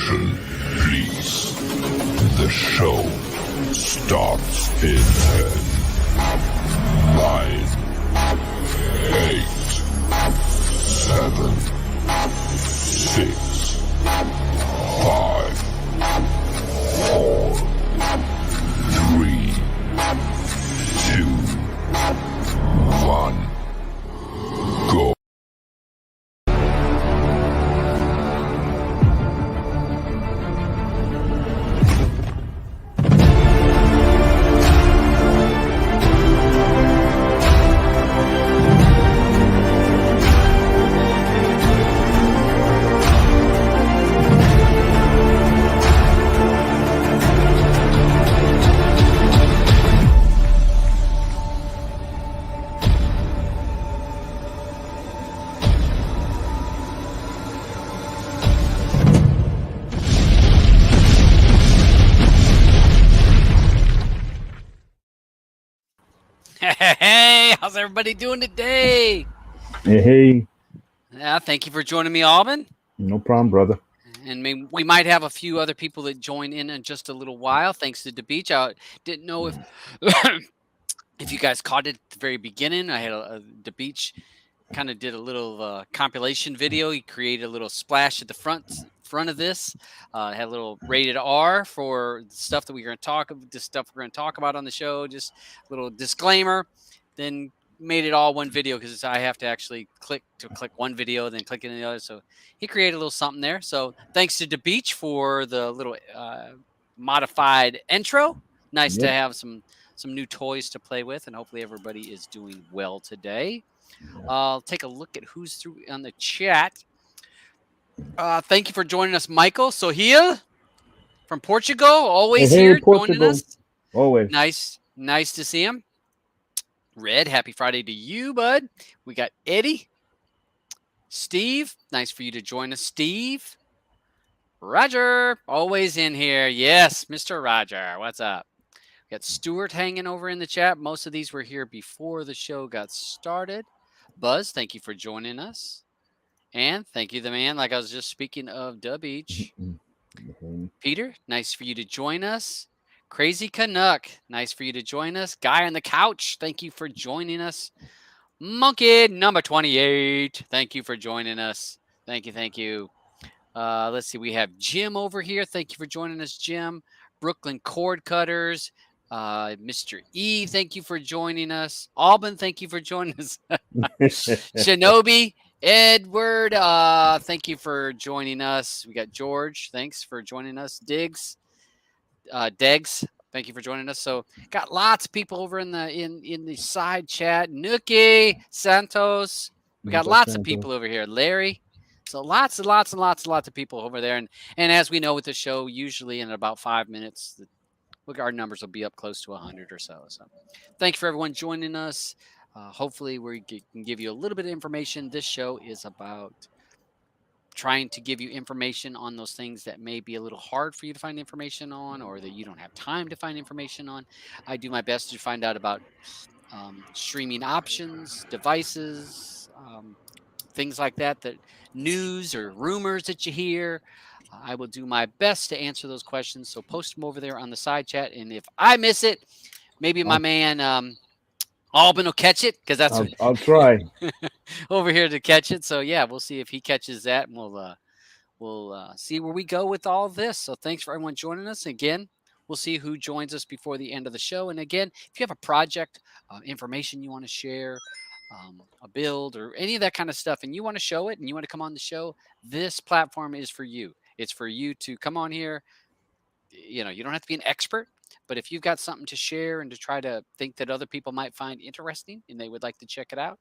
Attention, please. The show starts in 10, 9, 8, 7, 6, 5, 4, 3, 2, 1, go. Hey, how's everybody doing today? Hey. Yeah, thank you for joining me, Alban. No problem, brother. And we might have a few other people that join in just a little while, thanks to the beach. I didn't know if if you guys caught it at the very beginning. I had the beach kind of did a little compilation video. He created a little splash at the front of this. Had a little rated R for the stuff that we're going to talk about on the show. Just a little disclaimer. Then made it all one video because I have to actually click one video, then click into the other. So he created a little something there. So thanks to the beach for the little modified intro. Nice to have some new toys to play with, and hopefully everybody is doing well today. I'll take a look at who's through on the chat. Thank you for joining us, Michael Sohia from Portugal. Always here Portugal. joining us. Always. Nice to see him. Red, happy Friday to you, bud. We got Eddie. Steve, nice for you to join us, Steve. Roger, always in here. Yes, Mr. Roger, what's up? We got Stuart hanging over in the chat. Most of these were here before the show got started. Buzz, thank you for joining us. And thank you, the man, like I was just speaking of Dub Beach. Peter, nice for you to join us. Crazy Canuck, nice for you to join us. Guy on the couch, thank you for joining us. Monkey number 28, thank you for joining us. Thank you. Let's see, we have Jim over here. Thank you for joining us, Jim. Brooklyn Cord Cutters. Mr. E, thank you for joining us. Alban, thank you for joining us. Shinobi, Edward, thank you for joining us. We got George, thanks for joining us. Diggs, Degs, thank you for joining us. So got lots of people over in the side chat. Nuki, Santos, we got lots of people over here. Larry. So lots of people over there. And as we know with the show, usually in about 5 minutes, our numbers will be up close to 100 or so. So thank you for everyone joining us. Hopefully we can give you a little bit of information. This show is about trying to give you information on those things that may be a little hard for you to find information on, or that you don't have time to find information on. I do my best to find out about streaming options, devices, things like that, news or rumors that you hear. I will do my best to answer those questions. So post them over there on the side chat. And if I miss it, maybe my man Alban will catch it, because that's I'll try over here to catch it. So yeah, we'll see if he catches that, and we'll see where we go with all of this. So thanks for everyone joining us. Again, we'll see who joins us before the end of the show. And again, if you have a project, information you want to share, a build or any of that kind of stuff, and you want to show it and you want to come on the show, this platform is for you. It's for you to come on here. You don't have to be an expert, but if you've got something to share and to try to think that other people might find interesting and they would like to check it out,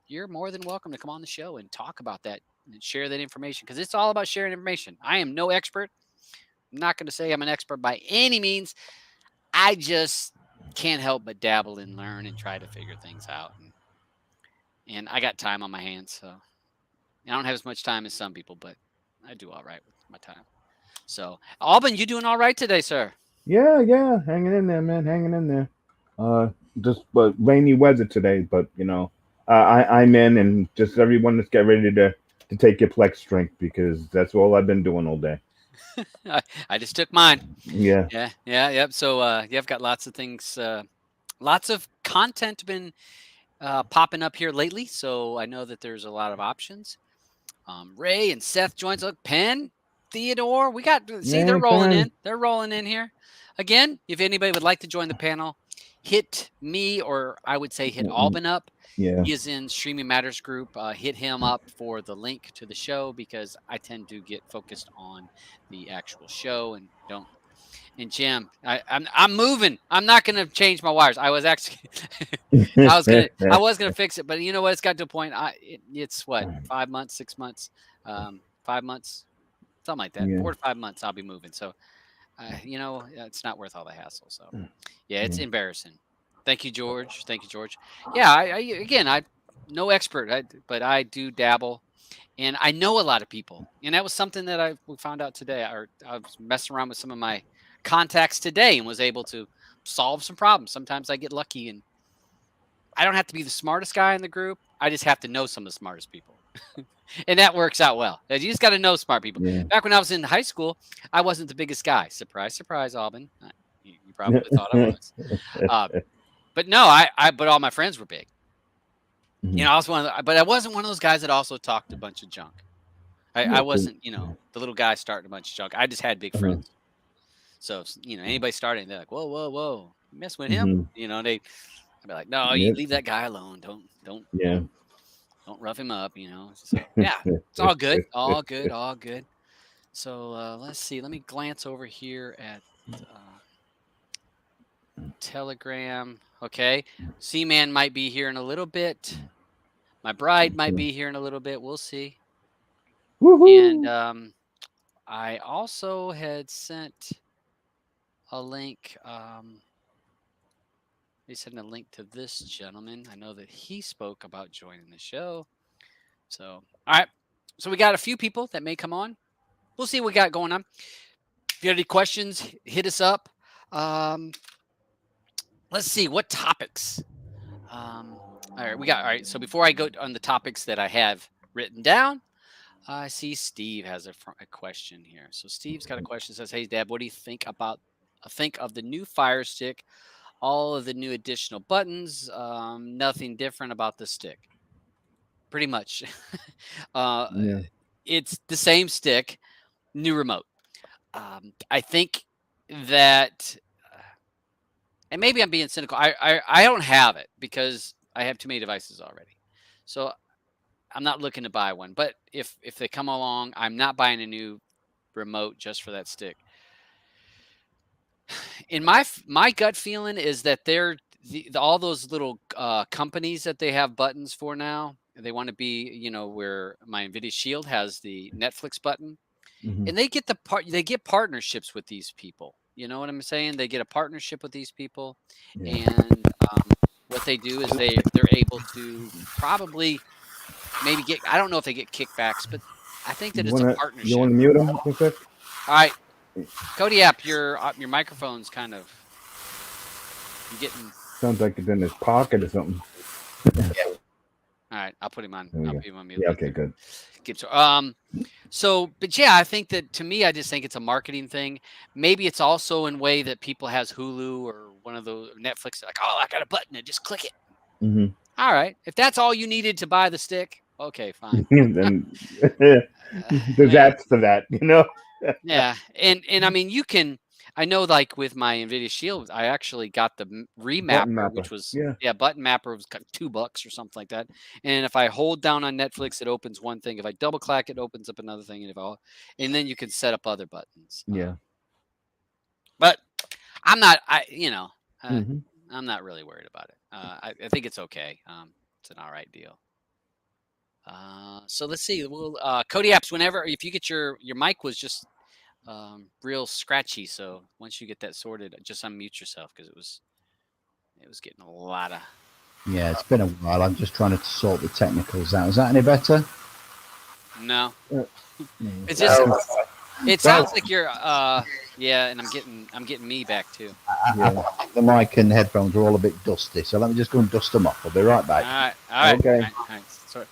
you're more than welcome to come on the show and talk about that and share that information, because it's all about sharing information. I am no expert. I'm not going to say I'm an expert by any means. I just can't help but dabble and learn and try to figure things out. And I got time on my hands, so I don't have as much time as some people, but I do all right with my time. So, Alban, you doing all right today, sir? Yeah, hanging in there, man, hanging in there. Just rainy weather today, but I'm in, and just everyone, let's get ready to take your Plex drink, because that's all I've been doing all day. I just took mine. Yeah. Yep. So yeah, I've got lots of things, lots of content been popping up here lately. So I know that there's a lot of options. Ray and Seth joins. Look, Penn, Theodore. We got see they're Yay, rolling Penn. in. They're rolling in here. Again, if anybody would like to join the panel, hit me, or I would say hit Alban up. Yeah. He is in Streaming Matters group. Hit him up for the link to the show because I tend to get focused on the actual show and don't. And Jim, I'm moving. I'm not gonna change my wires. I was actually, I was gonna fix it, but you know what? It's got to a point. It's what 5 months, 6 months, 5 months, something like that. Yeah. 4 to 5 months, I'll be moving. So, it's not worth all the hassle. So, yeah, it's embarrassing. Thank you, George. Thank you, George. Yeah, I'm no expert, but I do dabble. And I know a lot of people, and that was something that we found out today. I was messing around with some of my contacts today and was able to solve some problems. Sometimes I get lucky, and I don't have to be the smartest guy in the group. I just have to know some of the smartest people, and that works out well. You just got to know smart people. Yeah. Back when I was in high school, I wasn't the biggest guy. Surprise, surprise, Alban. You probably thought I was, but no, but all my friends were big. I was but I wasn't one of those guys that also talked a bunch of junk. I wasn't, the little guy starting a bunch of junk. I just had big friends. So, anybody starting, they're like, whoa, whoa, whoa, you mess with him? I'd be like, no, you leave that guy alone. Don't rough him up, So, yeah, it's all good, all good, all good. So let's see. Let me glance over here at Telegram. Okay, Cman might be here in a little bit. My bride might be here in a little bit. We'll see. Woohoo! And I also had sent a link. They sent a link to this gentleman. I know that he spoke about joining the show. So, all right. So we got a few people that may come on. We'll see what we got going on. If you have any questions, hit us up. Let's see what topics. All right. So before I go on the topics that I have written down, I see Steve has a question here. So Steve's got a question. Says, "Hey, Dad, what do you think of the new Fire Stick? All of the new additional buttons. Nothing different about the stick. Pretty much. It's the same stick, new remote. I think that, and maybe I'm being cynical. I don't have it because I have too many devices already. So I'm not looking to buy one. But if they come along, I'm not buying a new remote just for that stick. In my gut feeling is that all those little companies that they have buttons for now, they want to be, where my NVIDIA Shield has the Netflix button, and they get they get partnerships with these people. You know what I'm saying? They get a partnership with these people, and what they do is they're able to probably maybe get, I don't know if they get kickbacks, but I think that it's a partnership. You want to mute him real quick? All right, Kodiak, your microphone's kind of getting. Sounds like it's in his pocket or something. All right, I'll put him on. I'll put him on mute. Yeah, okay, good. But yeah, I think that, to me, I just think it's a marketing thing. Maybe it's also in way that people has Hulu or one of those Netflix, like, oh, I got a button, and just click it. All right, if that's all you needed to buy the stick, okay, fine. Then there's apps for that, Yeah, and I mean, you can. I know, like with my NVIDIA Shield, I actually got the remapper, which was button mapper was $2 or something like that. And if I hold down on Netflix, it opens one thing. If I double click, it opens up another thing. And then you can set up other buttons. But I'm not. I'm not really worried about it. I think it's okay. It's an all right deal. So let's see. Well, Cody Apps, whenever, if you get your mic was just real scratchy, so once you get that sorted, just unmute yourself because it was getting a lot of. Yeah, it's been a while. I'm just trying to sort the technicals out. Is that any better? No. It's just. It sounds like you're. Yeah, and I'm getting me back too. The mic and headphones are all a bit dusty, so let me just go and dust them off. I'll be right back. All right. Okay. All right. Sorry.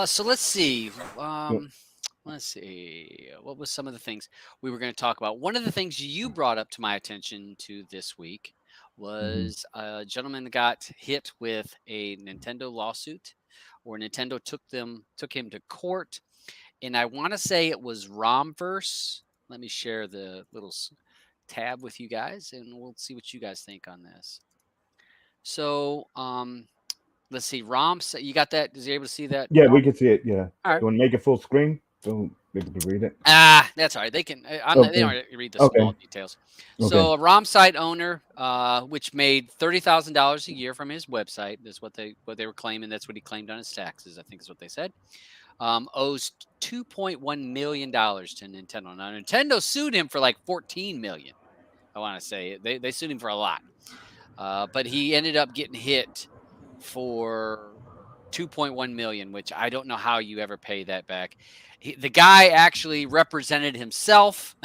So let's see. let's see. What was some of the things we were going to talk about? One of the things you brought up to my attention to this week was a gentleman got hit with a Nintendo lawsuit, or Nintendo took him to court, and I want to say it was Romverse. Let me share the little tab with you guys, and we'll see what you guys think on this. So, let's see. You got that? Is you able to see that? Yeah, we can see it. Yeah. All right. You want to make it full screen so we can read it? That's all right. They can. They don't read the small details. So, a ROM site owner, which made $30,000 a year from his website, is what they were claiming. That's what he claimed on his taxes. I think is what they said. Owes $2.1 million to Nintendo. Now, Nintendo sued him for like $14 million. I want to say they sued him for a lot, but he ended up getting hit for $2.1 million, which I don't know how you ever pay that back. The guy actually represented himself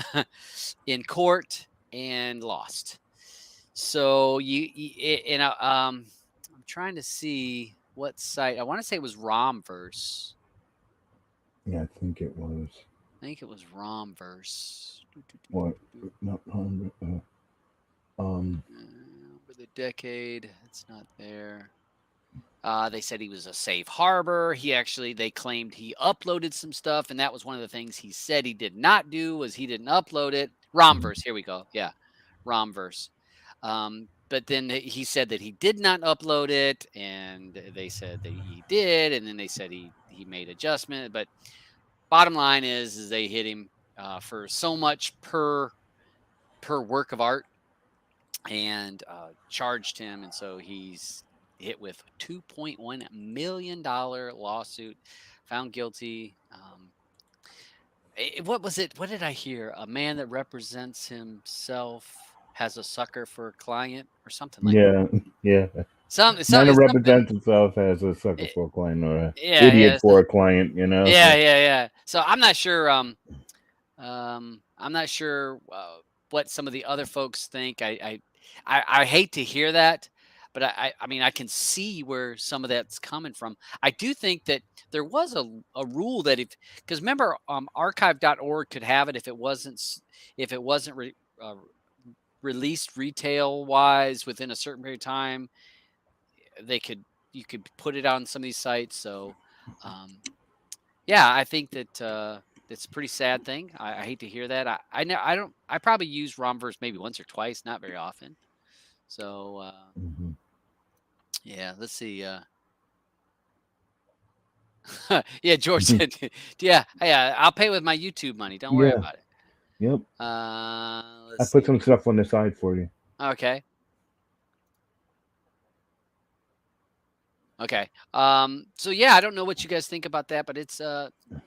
in court and lost. So I'm trying to see what site. I want to say it was Romverse. Yeah, I think it was. I think it was Romverse. What? Not over the decade, it's not there. They said he was a safe harbor. They claimed he uploaded some stuff, and that was one of the things he said he did not do, was he didn't upload it. Romverse, here we go. Yeah, Romverse. But then he said that he did not upload it, and they said that he did, and then they said he made adjustment. But bottom line is they hit him for so much per work of art, and charged him, and so he's hit with $2.1 million lawsuit, found guilty. What was it? What did I hear? A man that represents himself has a sucker for a client, or something like that. Yeah. Something Man who represents himself as a sucker for a client, or an idiot for a client, you know? Yeah. So I'm not sure. I'm not sure what some of the other folks think. I hate to hear that, but I mean, I can see where some of that's coming from. I do think that there was a rule that because remember, archive.org could have it if it wasn't released retail wise within a certain period of time. You could put it on some of these sites. So, yeah, I think that it's a pretty sad thing. I hate to hear that. I probably use Romverse maybe once or twice, not very often. So, yeah, let's see. Yeah, George said, yeah, I'll pay with my YouTube money. Don't worry about it. Yep. I put some stuff on the side for you. Okay. Okay. So yeah, I don't know what you guys think about that, but it's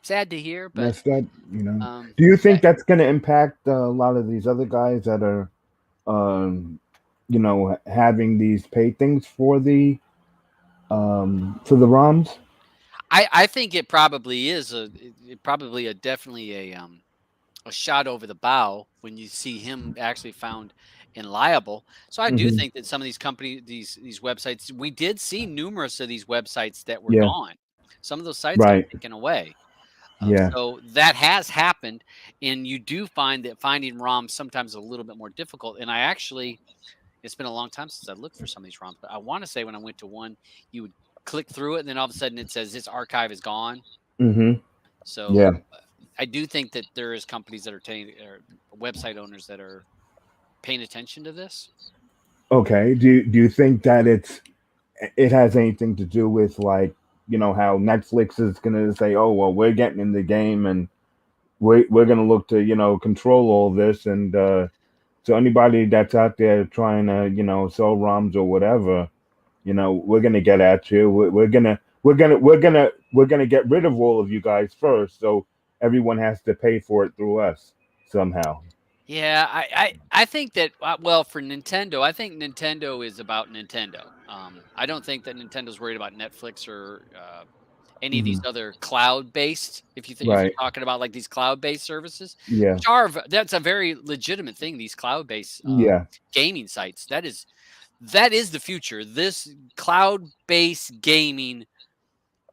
sad to hear. But that's that, you know. Do you think that's going to impact a lot of these other guys that are, you know, having these pay things for the ROMs? I think it probably is definitely a shot over the bow when you see him actually found and liable. So I do think that some of these companies, these websites, we did see numerous of these websites that were gone. Some of those sites got taken away. So that has happened, and you do find that finding ROMs sometimes a little bit more difficult. And it's been a long time since I looked for some of these ROMs, but I want to say when I went to one, you would click through it, and then all of a sudden it says this archive is gone. So I do think that there is companies that are or website owners that are paying attention to this. Okay. Do you think that it has anything to do with, like, you know, how Netflix is going to say, oh, well, we're getting in the game and we're going to look to, you know, control all this. And so anybody that's out there trying to, you know, sell ROMs or whatever, you know, we're going to get at you. We're going to get rid of all of you guys first. So everyone has to pay for it through us somehow. Yeah, I think that, well, for Nintendo, I think Nintendo is about Nintendo. I don't think that Nintendo's worried about Netflix or any of these other cloud-based. If you're talking about like these cloud-based services, that's a very legitimate thing. These cloud-based gaming sites, that is the future. This cloud-based gaming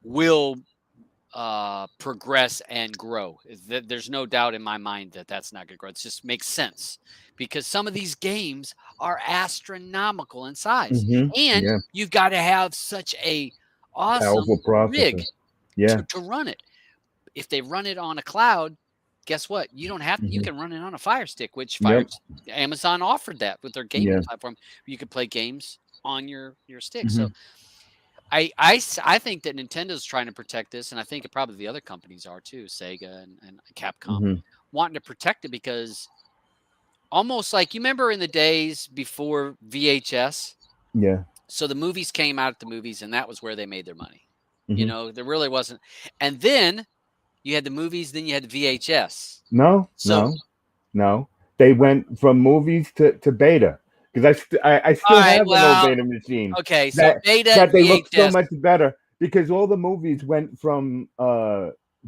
will progress and grow. There's no doubt in my mind that that's not going to grow. It just makes sense because some of these games are astronomical in size, and Yeah. you've got to have such a awesome Powerful rig processor. Yeah. to run it. If they run it on a cloud, guess what? You don't have you Mhm. can run it on a Fire Stick, which Yep. Amazon offered that with their gaming Yeah. platform. You could play games on your stick. So Mhm. I think that Nintendo's trying to protect this, and I think probably the other companies are too, Sega and Capcom, Mhm. wanting to protect it because almost like you remember in the days before VHS, Yeah. so the movies came out at the movies, and that was where they made their money. Mhm. There really wasn't. And then you had the movies, then you had the VHS. No. So No. No. They went from movies to beta because I all still right, have an old well, beta machine okay, so that Beta and they look so VHS. much better because all the movies went from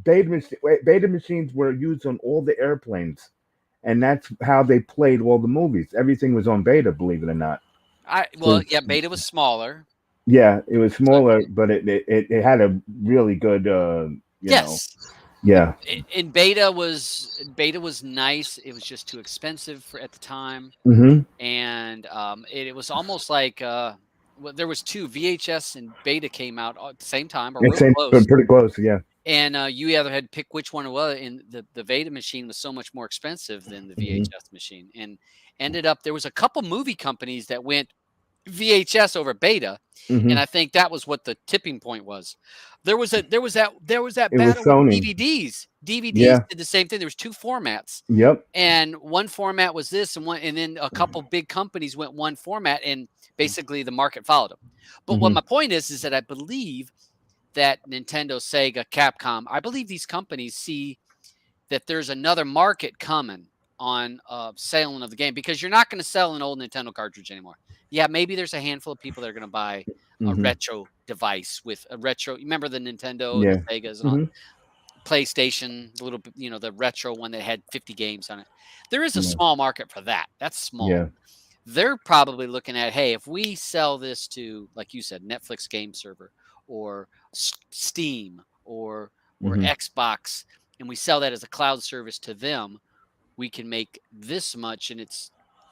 beta machines were used on all the airplanes, and that's how they played all the movies. Everything was on beta, believe it or not. Well, yeah, Beta was smaller. Yeah, it was So smaller, but it had a really good yes, yeah. and Beta was nice. It was just too expensive at the time, Mm-hmm. and it was almost like well, there was two VHS and Beta came out at the same time or It's real same, close, pretty close, yeah. and you either had to pick which one it was. And the Beta machine was so much more expensive than the Mm-hmm. VHS machine, and ended up there was a couple movie companies that went VHS over Beta, Mm-hmm. and I think that was what the tipping point was. There was that It was battle with Sony. DVDs. DVDs Yeah. did the same thing. There was two formats, Yep. and one format was this, and then a couple big companies went one format, and basically the market followed them. But what Mm-hmm. my point is that I believe that Nintendo, Sega, Capcom, I believe these companies see that there's another market coming on selling of the game because you're not going to sell an old Nintendo cartridge anymore. Yeah, maybe there's a handful of people that are going to buy a Mm-hmm. retro device with a retro. You remember the Nintendo and the Yeah. Segas and all, Mm-hmm. PlayStation, the little, the retro one that had 50 games on it. There is a Yeah. small market for that. That's small. Yeah. They're probably looking at, hey, if we sell this to, like you said, Netflix game server or Steam or Mm-hmm. Xbox, and we sell that as a cloud service to them, we can make this much. And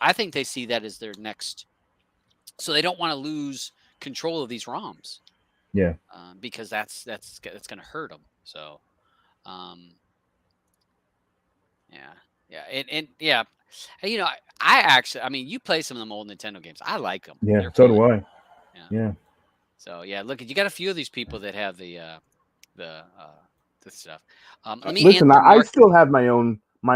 I think they see that as their next. So they don't want to lose control of these ROMs Yeah. because that's going to hurt them. So, um, yeah, yeah, and yeah, I actually, I mean, you play some of them old Nintendo games. I like them. Yeah. They're So fun. do I. Yeah. Yeah. So yeah, look, you got a few of these people that have the the stuff. Let me Listen, answer I Mark. still have my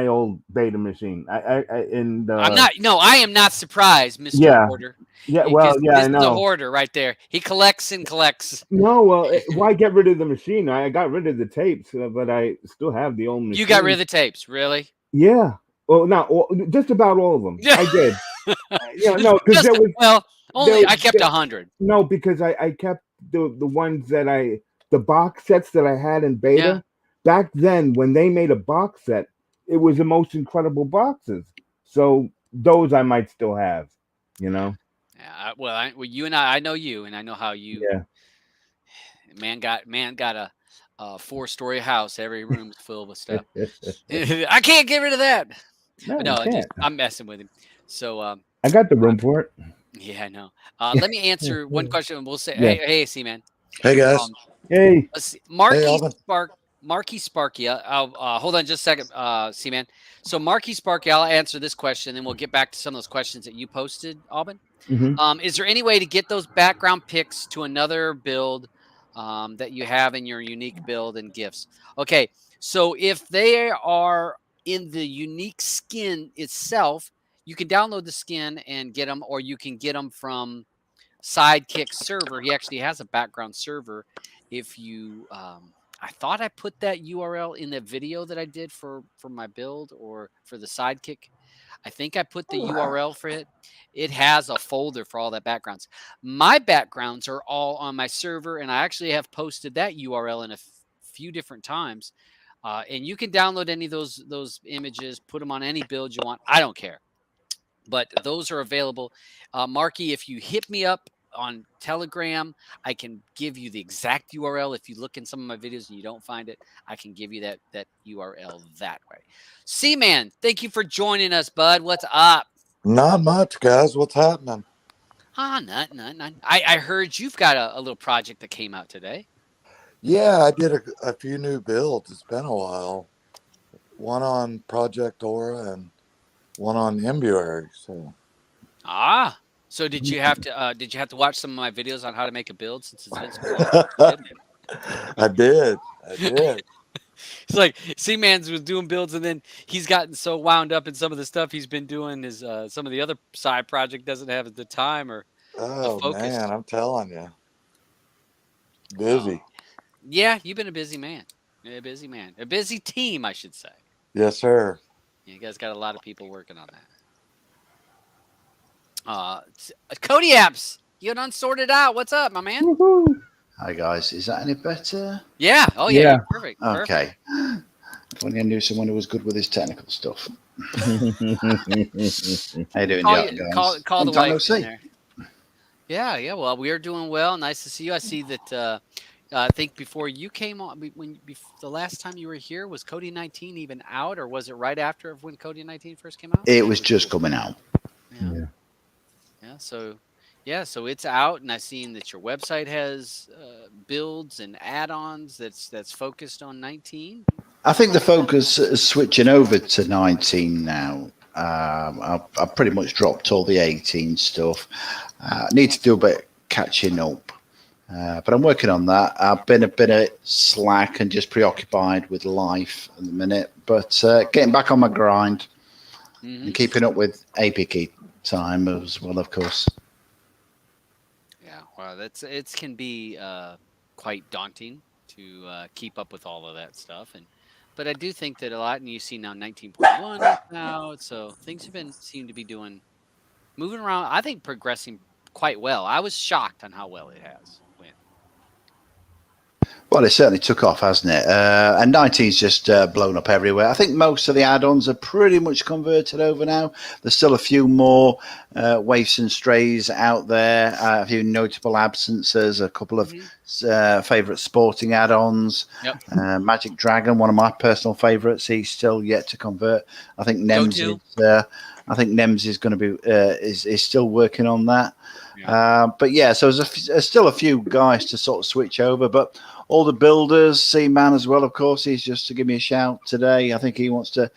old beta machine. I am not surprised, Mr. Yeah. Hoarder. Yeah. Well, yeah, This I is a know. hoarder right there. He collects and collects. No, well, why get rid of the machine? I got rid of the tapes, but I still have the old machine. You got rid of the tapes, really? Yeah. Well, not just about all of them. I did. No, because there was only I kept there, 100. no, because I kept the ones that the box sets that I had in beta. Yeah. Back then, when they made a box set, it was the most incredible boxes. So those I might still have. Yeah. Well, you and I know you, and I know how you. Yeah. Man got a 4-story house. Every room is filled with stuff. I can't get rid of that. No, I'm messing with him. So I got the room for it. yeah, I know. Let me answer one question, and we'll say, Yeah. hey, Cman. Hey guys. Hey. Let's see. Alvin. Marky Sparky. Hold on just a second, Cman. So Marky Sparky, I'll answer this question, then we'll get back to some of those questions that you posted, Alvin. Mm-hmm. Is there any way to get those background pics to another build that you have in your unique build and gifts? Okay, so if they are in the unique skin itself, you can download the skin and get them, or you can get them from Sidekick server. He actually has a background server. If you, I thought I put that URL in the video that I did for my build or for the Sidekick. I think I put the URL for it. It has a folder for all that backgrounds. My backgrounds are all on my server, and I actually have posted that URL in a few different times. And you can download any of those images, put them on any build you want. I don't care. But those are available. Marky, if you hit me up on Telegram. I can give you the exact URL. If you look in some of my videos and you don't find it, I can give you that URL that way. Cman, thank you for joining us, bud. What's up? Not much, guys. What's happening? Nothing. I heard you've got a little project that came out today. Yeah, I did a few new builds. It's been a while. One on Project Aura and one on Embuary. So So did you have to watch some of my videos on how to make a build since it's been so long? Didn't I did. I did. It's like C-Man's was doing builds, and then he's gotten so wound up in some of the stuff he's been doing. Is some of the other side project doesn't have the time or the Oh focus. man, I'm telling you, Oh, busy. yeah, you've been a busy man. A busy man. A busy team, I should say. Yes, sir. You guys got a lot of people working on that. Cody Apps, you done sorted out. What's up, my man? Woohoo. Hi guys, is that any better? Yeah. Oh yeah. Yeah. You're perfect. Perfect. Okay. If only I knew someone who was good with his technical stuff. How you doing, Call, guys? call the Long time no wife see. in there. Yeah. Well, we are doing well. Nice to see you. I see that. I think before you came on, the last time you were here, was Cody 19 even out, or was it right after of when Cody 19 first came out? It was just coming out. Yeah. So it's out, and I've seen that your website has builds and add-ons that's focused on 19. I think the focus is switching over to 19 now. I've pretty much dropped all the 18 stuff. Need to do a bit catching up. But I'm working on that. I've been a bit slack and just preoccupied with life at the minute. But getting back on my grind and keeping up with APK time as well, of course. Yeah, well, it can be quite daunting to keep up with all of that stuff, but I do think that a lot, and you see now 19.1 now, so things seem to be moving around. I think progressing quite well. I was shocked on how well it has went. Well, it certainly took off, hasn't it? And 19's just blown up everywhere. I think most of the add-ons are pretty much converted over now. There's still a few more waifs and strays out there, a few notable absences, a couple of favourite sporting add-ons. Yep. Magic Dragon, one of my personal favourites, he's still yet to convert. I think Nems is going to be is still working on that. Yeah. But yeah, so there's still a few guys to sort of switch over, but all the builders, Cman as well, of course, he's just to give me a shout today. I think he wants to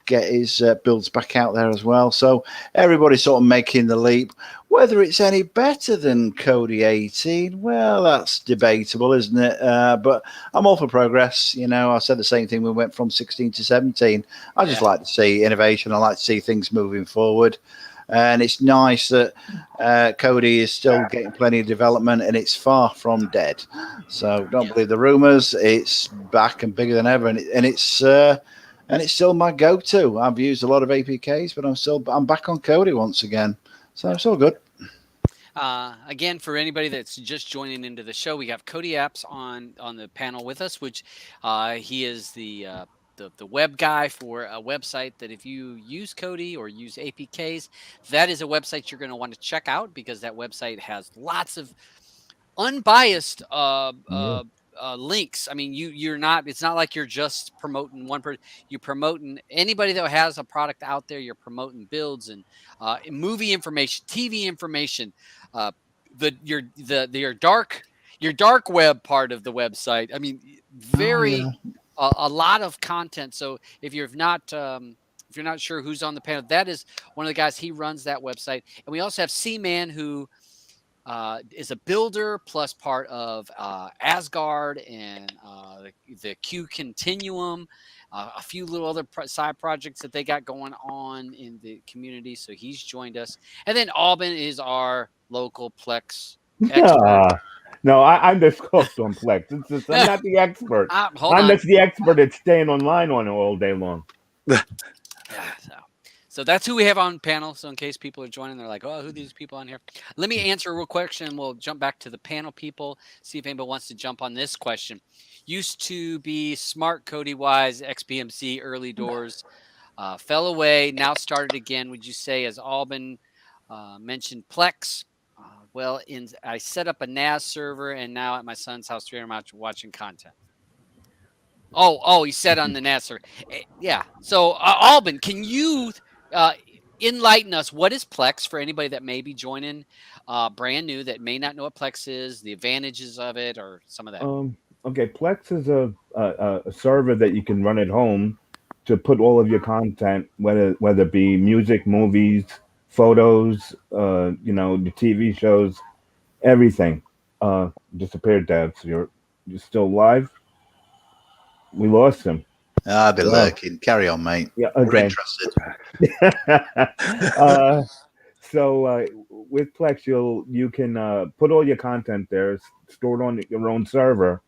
get his builds back out there as well. So everybody's sort of making the leap. Whether it's any better than Cody 18, well, that's debatable, isn't it? But I'm all for progress. You know, I said the same thing when we went from 16 to 17. I just like to see innovation. I like to see things moving forward. And it's nice that Cody is still getting plenty of development, and it's far from dead. So don't believe the rumors. It's back and bigger than ever, and it's still my go-to. I've used a lot of APKs, but I'm back on Cody once again. So it's all good. Again, for anybody that's just joining into the show, we have Cody Apps on the panel with us, which he is the web guy for a website that if you use Cody or use APKs, that is a website you're going to want to check out, because that website has lots of unbiased links. I mean, it's not like you're just promoting one person. You're promoting anybody that has a product out there. You're promoting builds and movie information, TV information, your dark web part of the website. I mean, a lot of content. So if you're not sure who's on the panel, that is one of the guys. He runs that website. And we also have Cman, who is a builder plus part of Asgard and the Q Continuum, a few little other side projects that they got going on in the community. So he's joined us. And then Alban is our local Plex expert. No, I'm just cooked on Plex. I'm not the expert. Hold on. Just the expert at staying online on it all day long. So that's who we have on panel. So in case people are joining, they're like, oh, who are these people on here? Let me answer real quick, and we'll jump back to the panel people, see if anybody wants to jump on this question. Used to be smart, Cody-wise, XPMC, early doors, fell away, now started again. Would you say, as Alban mentioned, Plex? Well, I set up a NAS server, and now at my son's house, 300 miles watching content. Oh, he said on the NAS server. Yeah. So, Alban, can you enlighten us? What is Plex for anybody that may be joining brand new that may not know what Plex is, the advantages of it, or some of that? Okay, Plex is a server that you can run at home to put all of your content, whether it be music, movies, photos, the TV shows, everything. Disappeared, Dad. So you're still live? We lost him. I'll be Wow. lurking. Carry on, mate. Yeah. We're Okay. interested. So with Plex, you can put all your content there, stored on your own server,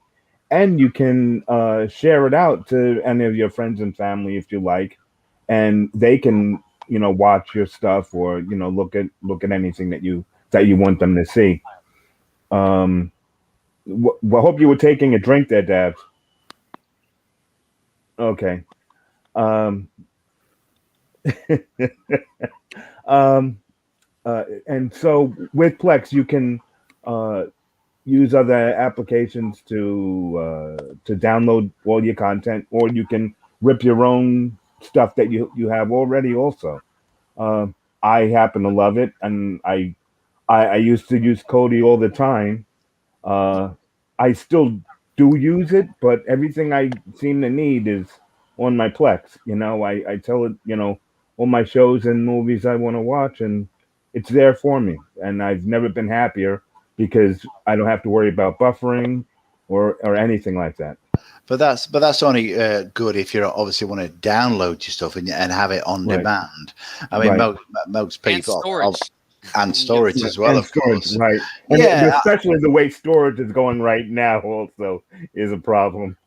and you can share it out to any of your friends and family if you like, and they can watch your stuff or look at anything that you want them to see. Well, hope you were taking a drink there, Dabs. Okay. Um, um, and so with Plex, you can uh, use other applications to download all your content, or you can rip your own stuff that you have already. Also, uh, I happen to love it, and I used to use Cody all the time. Uh, I still do use it, but everything I seem to need is on my Plex. I tell it, all my shows and movies I want to watch, and it's there for me. And I've never been happier because I don't have to worry about buffering or anything like that. But that's only good if you obviously want to download your stuff and have it on Right. demand. I mean, Right. most And people storage. and storage as well, And of storage, course. right? And Yeah, especially the way storage is going right now, also is a problem.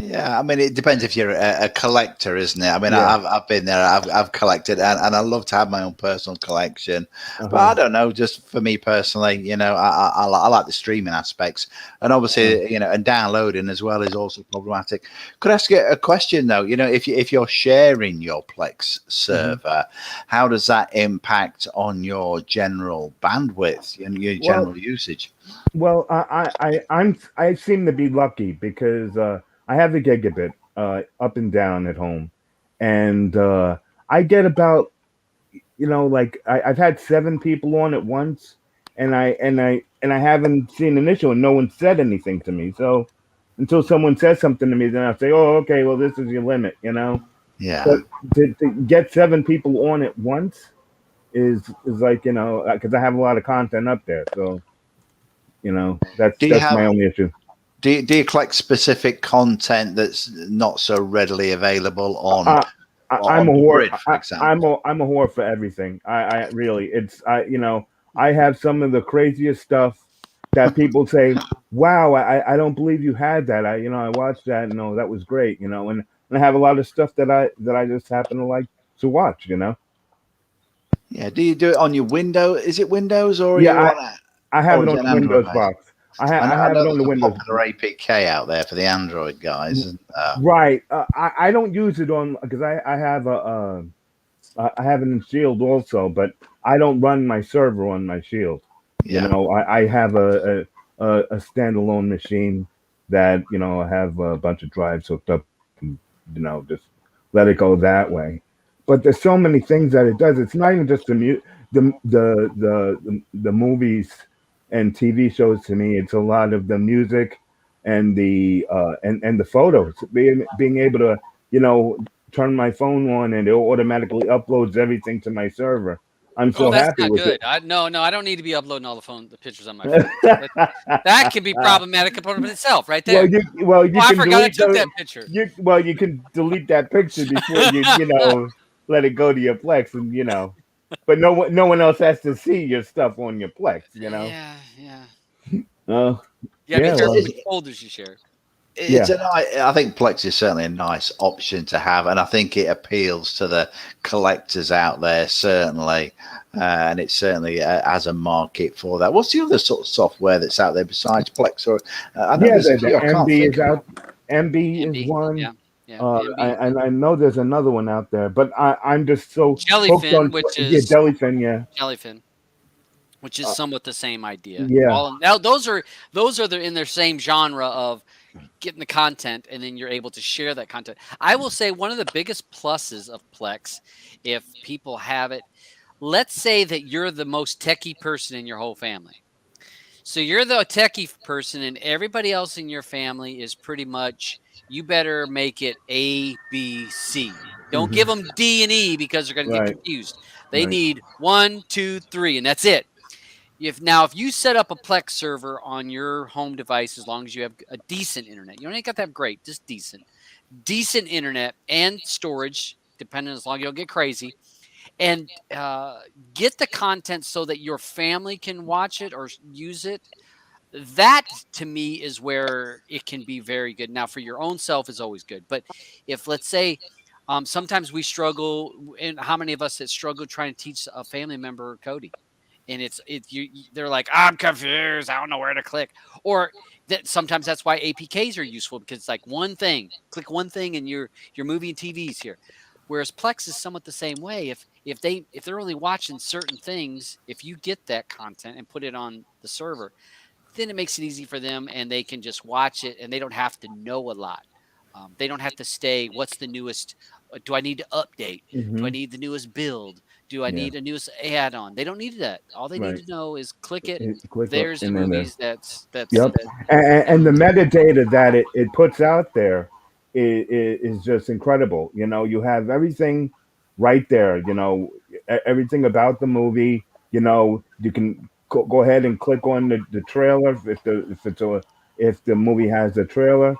yeah. I mean, it depends if you're a collector, isn't it? I mean, Yeah. I've been there. I've collected, and I love to have my own personal collection. But I Uh-huh. don't know. Just for me personally, I like the streaming aspects, and obviously, and downloading as well is also problematic. Could I ask you a question though? If you're sharing your Plex server, how does that impact on your general bandwidth and your Well, general usage? Well, I seem to be lucky because I have a gigabit up and down at home, and I get about like I've had 7 people on at once, and I haven't seen an issue, and no one said anything to me. So until someone says something to me, then I'll say, "Oh, okay, well, this is your limit." Yeah. But to get 7 people on at once is like because I have a lot of content up there, so. That's Do you my have only issue. do you collect specific content that's not so readily available on I'm a the whore. grid, for example? I'm a whore for everything. I really, I have some of the craziest stuff that people say, "Wow, I don't believe you had that." I watched that. And, no, that was great. And I have a lot of stuff that I just happen to like to watch. Yeah. Do you do it on your Window? Is it Windows or are Yeah, you on it? I have Or it is on it an the Android Windows base? box. I I have it know on the there's a Windows. popular APK out there for the Android guys. And, Right. I don't use it on because I have I have it in Shield also, but I don't run my server on my Shield. yeah. I have a standalone machine that I have a bunch of drives hooked up, and just let it go that way. But there's so many things that it does. It's not even just the movies and TV shows to me. It's a lot of the music and the photos. Being able to turn my phone on and it automatically uploads everything to my server. I'm Oh, so that's happy not with good. it. No, I don't need to be uploading all the pictures on my phone. That can be problematic upon itself, right there. You Oh, I can forgot I delete took that picture. you can delete that picture before let it go to your Plex, and but no one else has to see your stuff on your Plex. Yeah, yeah. Oh, You gotta be yeah, careful well, which folders you share. It's yeah. I think Plex is certainly a nice option to have, and I think it appeals to the collectors out there certainly, and it certainly has a market for that. What's the other sort of software that's out there besides Plex? Or I know Yeah, there's a the few. I can't MB think is of out. one. MB is MB, one. yeah, yeah. MB, And I know there's another one out there, but I'm just so hooked Jellyfin, on which yeah, is Jellyfin, yeah. Jellyfin. which is somewhat the same idea. yeah. All now those are in their same genre of getting the content, and then you're able to share that content. I will say one of the biggest pluses of Plex, if people have it, let's say that you're the most techie person in your whole family. So you're the techie person, and everybody else in your family is pretty much, you better make it A, B, C. Don't give them D and E because they're going to get Right. confused. They Right. need 1, 2, 3, and that's it. If you set up a Plex server on your home device, as long as you have a decent internet, you don't got to have great, just decent internet and storage, depending as long as you don't get crazy, and get the content so that your family can watch it or use it. That to me is where it can be very good. Now, for your own self is always good, but if let's say sometimes we struggle, and how many of us that struggle trying to teach a family member coding, and they're like, I'm confused, I don't know where to click, or that sometimes that's why APKs are useful, because it's like one thing, click one thing, and your movie and TV's here. Whereas Plex is somewhat the same way. If they're only watching certain things, if you get that content and put it on the server, then it makes it easy for them, and they can just watch it, and they don't have to know a lot. They don't have to stay. What's the newest? Do I need to update? Do I Hmm. need the newest build? Do I Yeah. need a newest add-on? They don't need that. All they need Right. to know is click it. Click up There's the and then movies. That's yep. that. And the metadata that it puts out there is just incredible. You know, you have everything right there. You know, everything about the movie. You know, you can go ahead and click on the trailer if the movie has a trailer.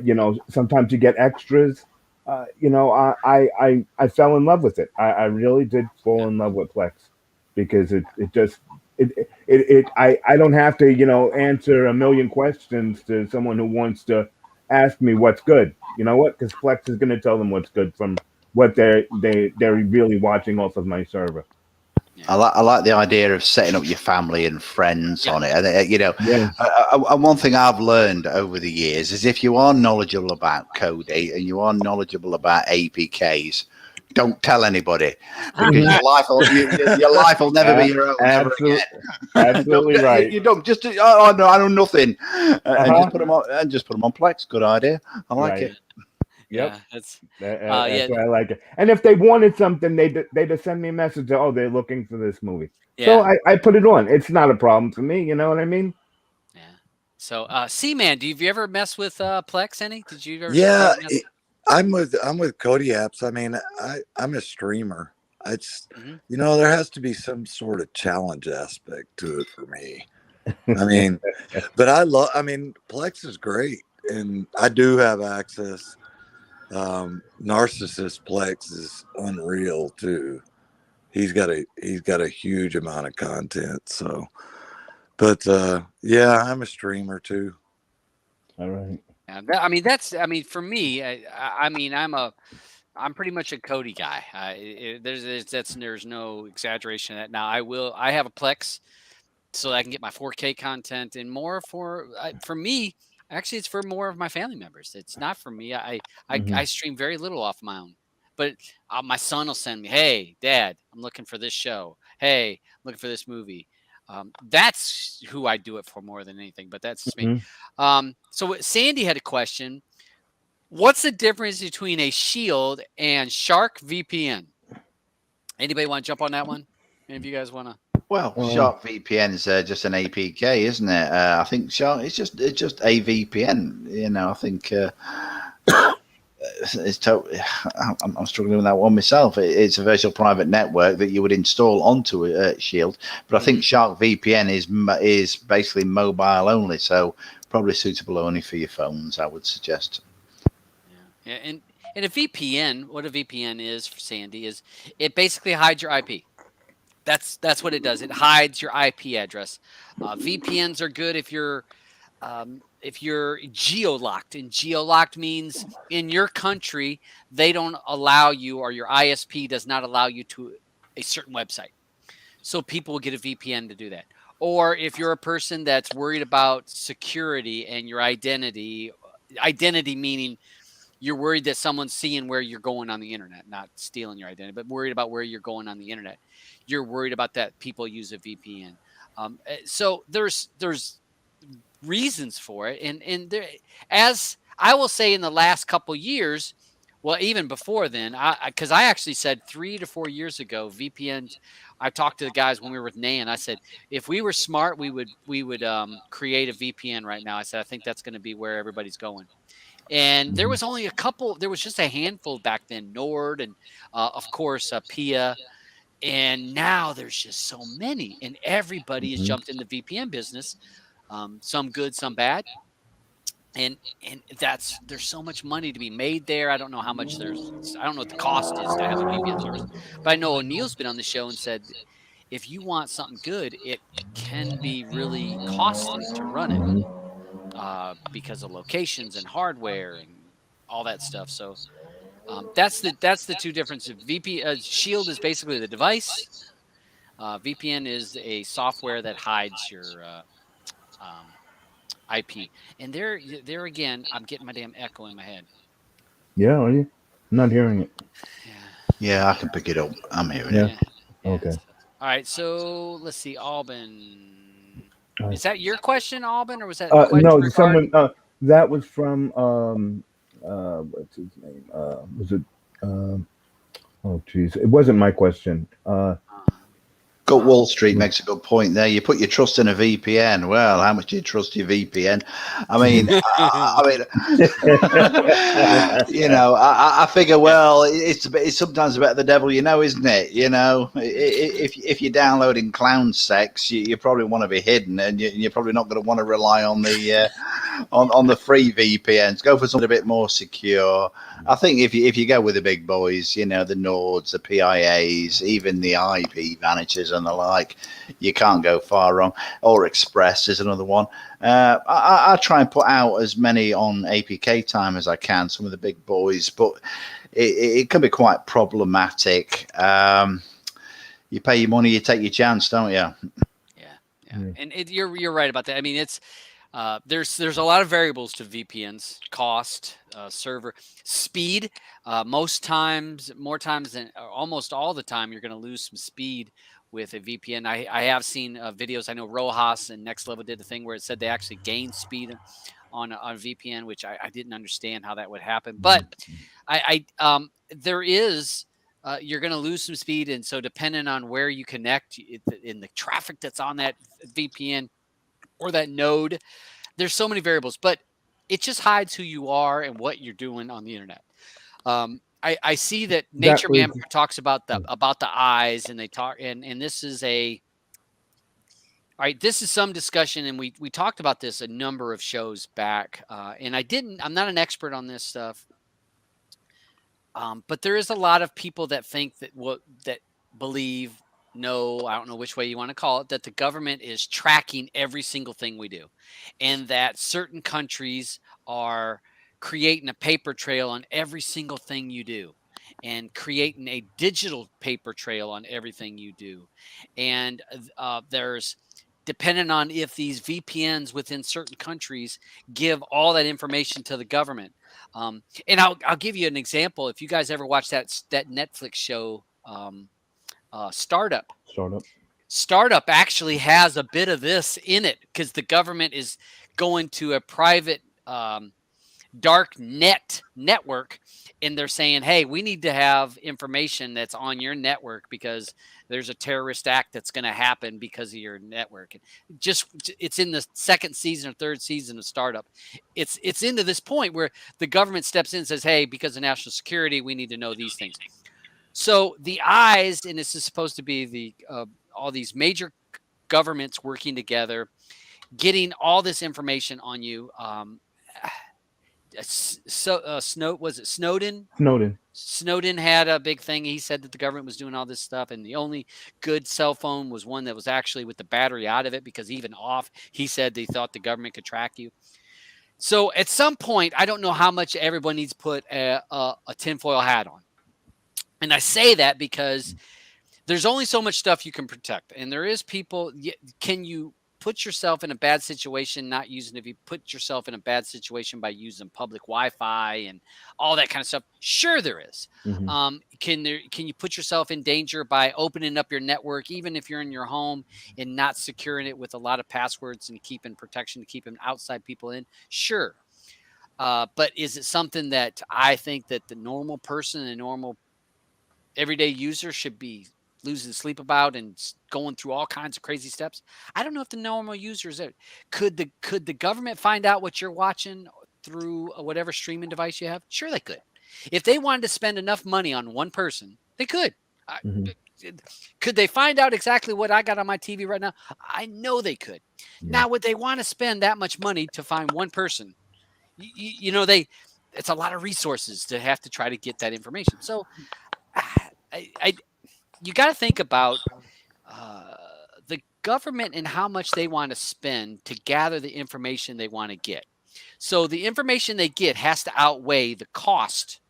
You know, sometimes you get extras. You know, I fell in love with it. I really did fall Yeah, in love with Plex because it just I don't have to, you know, answer a million questions to someone who wants to ask me what's good. You know what? Because Plex is going to tell them what's good from what they're really watching off of my server. yeah, I like the idea of setting up your family and friends yeah, on it. And you know, Yes. one thing I've learned over the years is if you are knowledgeable about coding and you are knowledgeable about APKs, don't tell anybody, because Mhm. your life will never be your own ever Absolutely, again. Don't, absolutely right. you don't just oh no, I know nothing, Uh and huh. just put them on Plex. Good idea. I like Right. it. yeah, Yep. yeah. That's That's yeah, why I like it. And if they wanted something, they just send me a message. Oh, they're looking for this movie. So yeah, I put it on. It's not a problem for me. You know what I mean? yeah. So, Cman, have you ever messed with Plex? Any? Did you ever Yeah, mess? I'm with Cody Apps. I mean, I'm a streamer. It's Mhm. there has to be some sort of challenge aspect to it for me. I mean, but I mean, Plex is great, and I do have access. Narcissist Plex is unreal too. He's got a huge amount of content. So, but yeah, I'm a streamer too. All right. Yeah, I mean, for me, I mean, I'm pretty much a Cody guy. There's no exaggeration in that. Now, I have a Plex so that I can get my 4K content, and more for me. Actually, it's for more of my family members. It's not for me. Hmm. I stream very little off my own, but my son will send me, "Hey, Dad, I'm looking for this show. Hey, I'm looking for this movie." That's who I do it for more than anything. But that's just me. Hmm. Sandy had a question. What's the difference between a Shield and Shark VPN? Anybody want to jump on that one? Any of you guys want to? Well, Uh, Shark VPN is just an APK, isn't it? I think Shark it's just a VPN. You know, I think it's totally. I'm struggling with that one myself. It's a virtual private network that you would install onto a Shield, but I think Mhm. Shark VPN is basically mobile only, so probably suitable only for your phones. I would suggest. Yeah, yeah, and a VPN, what a VPN is for Sandy is it basically hides your IP. That's what it does. It hides your IP address. VPNs are good if you're geo-locked, and geo-locked means in your country they don't allow you, or your ISP does not allow you to a certain website. So people will get a VPN to do that. Or if you're a person that's worried about security and your identity meaning you're worried that someone's seeing where you're going on the internet, not stealing your identity, but worried about where you're going on the internet. You're worried about that people use a VPN. So there's reasons for it, and there, as I will say, in the last couple years, well, even before then, because I actually said 3 to 4 years ago, VPNs. I talked to the guys when we were with Nan. I said, if we were smart, we would create a VPN right now. I said, I think that's going to be where everybody's going. And there was only a couple. There was just a handful back then, Nord and of course Pia. And now there's just so many, and everybody has jumped in the VPN business. Some good, some bad. And there's so much money to be made there. I don't know how much I don't know what the cost is to have a VPN service, but I know O'Neill's been on the show and said if you want something good, it can be really costly to run it because of locations and hardware and all that stuff. So that's the two differences. Shield is basically the device. VPN is a software that hides your um, IP. And there again, I'm getting my damn echo in my head. Yeah, are you? I'm not hearing it. Yeah, I can pick it up. I'm hearing Yeah. it. Okay. All right, so let's see, Alban. Uh, Is that your question, Alban, or was that a question no, regarding? someone that was from what's his name? Was it oh geez, it wasn't my question. Got Wall Street makes a good point there. You put your trust in a VPN. Well, how much do you trust your VPN? I mean, I figure. Well, it's sometimes about the devil, isn't it? If you're downloading clown sex, you probably want to be hidden, and you're probably not going to want to rely on the on the free VPNs. Go for something a bit more secure. I think if you go with the big boys, the Nords, the PIAs, even the IP Vantages and the like, you can't go far wrong. Or Express is another one. I try and put out as many on APK time as I can, some of the big boys, but it can be quite problematic. You pay your money, you take your chance, don't you? Yeah. And you're right about that. I mean, it's there's a lot of variables to VPNs: cost, server, speed. More times than almost all the time, you're going to lose some speed with a VPN. I have seen videos. I know Rojas and Next Level did the thing where it said they actually gained speed on VPN, which I didn't understand how that would happen. But there is. You're going to lose some speed, and so depending on where you connect in the traffic that's on that VPN or that node, there's so many variables, but it just hides who you are and what you're doing on the internet. I see that Nature Man talks about the eyes, and they talk, and this is all right. This is some discussion, and we talked about this a number of shows back, and I'm not an expert on this stuff. But there is a lot of people that think that believe, no, I don't know which way you want to call it, that the government is tracking every single thing we do, and that certain countries are creating a paper trail on every single thing you do, and creating a digital paper trail on everything you do. And there's depending on if these VPNs within certain countries give all that information to the government. And I'll give you an example. If you guys ever watch that Netflix show, Startup. Startup actually has a bit of this in it because the government is going to a private dark network, and they're saying, hey, we need to have information that's on your network because there's a terrorist act that's going to happen because of your network. It's in the second season or third season of Startup. It's into this point where the government steps in and says, hey, because of national security, we need to know these things. So the eyes, and this is supposed to be all these major governments working together, getting all this information on you. Snowden? Snowden had a big thing. He said that the government was doing all this stuff, and the only good cell phone was one that was actually with the battery out of it, because even off, he said they thought the government could track you. So at some point, I don't know how much everyone needs to put a tinfoil hat on. And I say that because there's only so much stuff you can protect. And there is people, can you put yourself in a bad situation not using, if you put yourself in a bad situation by using public Wi-Fi and all that kind of stuff, sure there is. Mhm. Can you put yourself in danger by opening up your network, even if you're in your home, and not securing it with a lot of passwords and keeping protection to keep outside people in? Sure. But is it something that I think that the normal person, the normal everyday user should be losing sleep about and going through all kinds of crazy steps? I don't know if the normal users could the government find out what you're watching through whatever streaming device you have? Sure, they could. If they wanted to spend enough money on one person, they could. Mhm. Could they find out exactly what I got on my TV right now? I know they could. Yeah. Now, would they want to spend that much money to find one person? It's a lot of resources to have to try to get that information. So you got to think about the government and how much they want to spend to gather the information they want to get. So the information they get has to outweigh the cost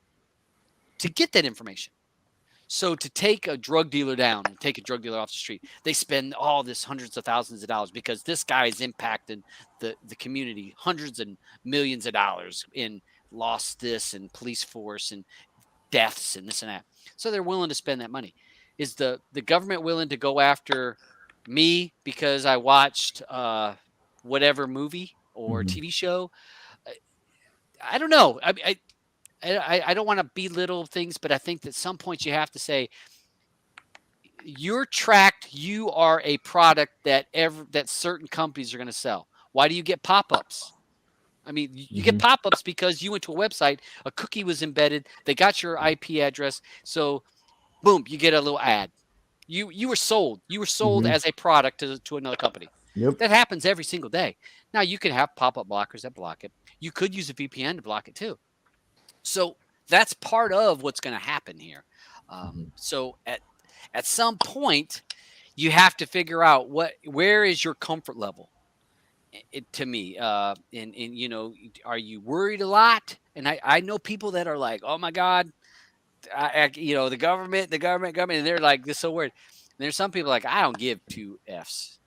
to get that information. So to take a drug dealer down and take a drug dealer off the street, they spend all this hundreds of thousands of dollars because this guy is impacting the community hundreds and millions of dollars in lost this and police force and deaths and this and that. So they're willing to spend that money. Is the government willing to go after me because I watched whatever movie or Mhm. TV show? I don't know. I don't want to belittle things, but I think that some points you have to say you're tracked. You are a product that certain companies are going to sell. Why do you get pop-ups? I mean, you get pop-ups because you went to a website, a cookie was embedded, they got your IP address, so boom, you get a little ad. You were sold. You were sold Mhm. as a product to another company. Yep. That happens every single day. Now you can have pop-up blockers that block it. You could use a VPN to block it too. So that's part of what's going to happen here. So at some point, you have to figure out where is your comfort level. To me, and are you worried a lot? And I know people that are like, oh my God, the government, and they're like, this so weird. And there's some people like, I don't give two F's.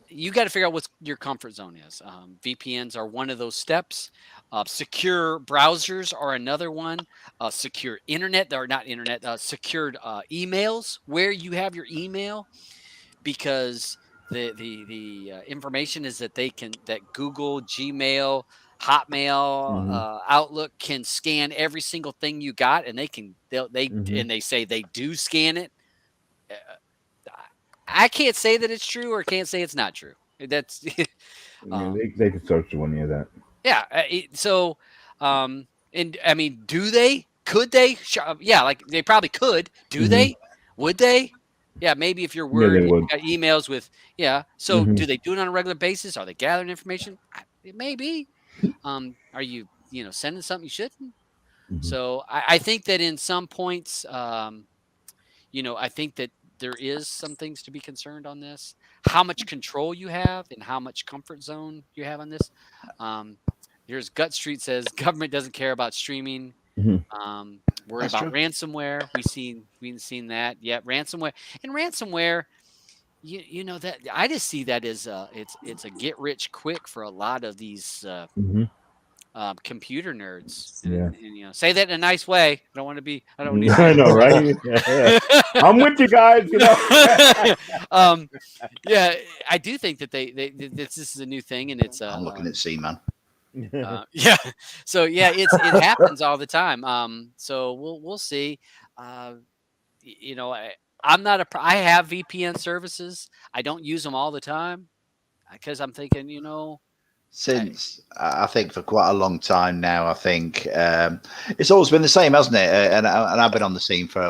You got to figure out what your comfort zone is. VPNs are one of those steps. Secure browsers are another one. Secure internet, or not internet, secured emails, where you have your email, because the information is that that Google, Gmail, Hotmail, Mhm. Outlook can scan every single thing you got, and Mhm. they say they do scan it. Uh, I can't say that it's true or can't say it's not true. That's Yeah, they could search you when you're that. yeah. And I mean, do they? Could they? Yeah, like they probably could. Do Mhm. they? Would they? Yeah, maybe if you're Yeah, they worried, would. you got emails with So Mhm. do they do it on a regular basis? Are they gathering information? It may be. Are you sending something you shouldn't? Mhm. So I think that in some points, I think that there is some things to be concerned on this. How much control you have and how much comfort zone you have on this. Um, Here's Gut Street says government doesn't care about streaming. Mhm. Worried That's about true. ransomware. We've seen that. Yeah, ransomware. And ransomware, that I just see that as it's a get rich quick for a lot of these Mhm. computer nerds. Yeah. And say that in a nice way. I don't want to be. I don't need to I be know, horrible. right? Yeah. I'm with you guys. um, yeah, I do think that this is a new thing, and it's I'm looking at Cman. yeah. So yeah, it happens all the time. So we'll see. I'm not I have VPN services. I don't use them all the time because I'm thinking, Since I think for quite a long time now, I think it's always been the same, hasn't it? And I've been on the scene for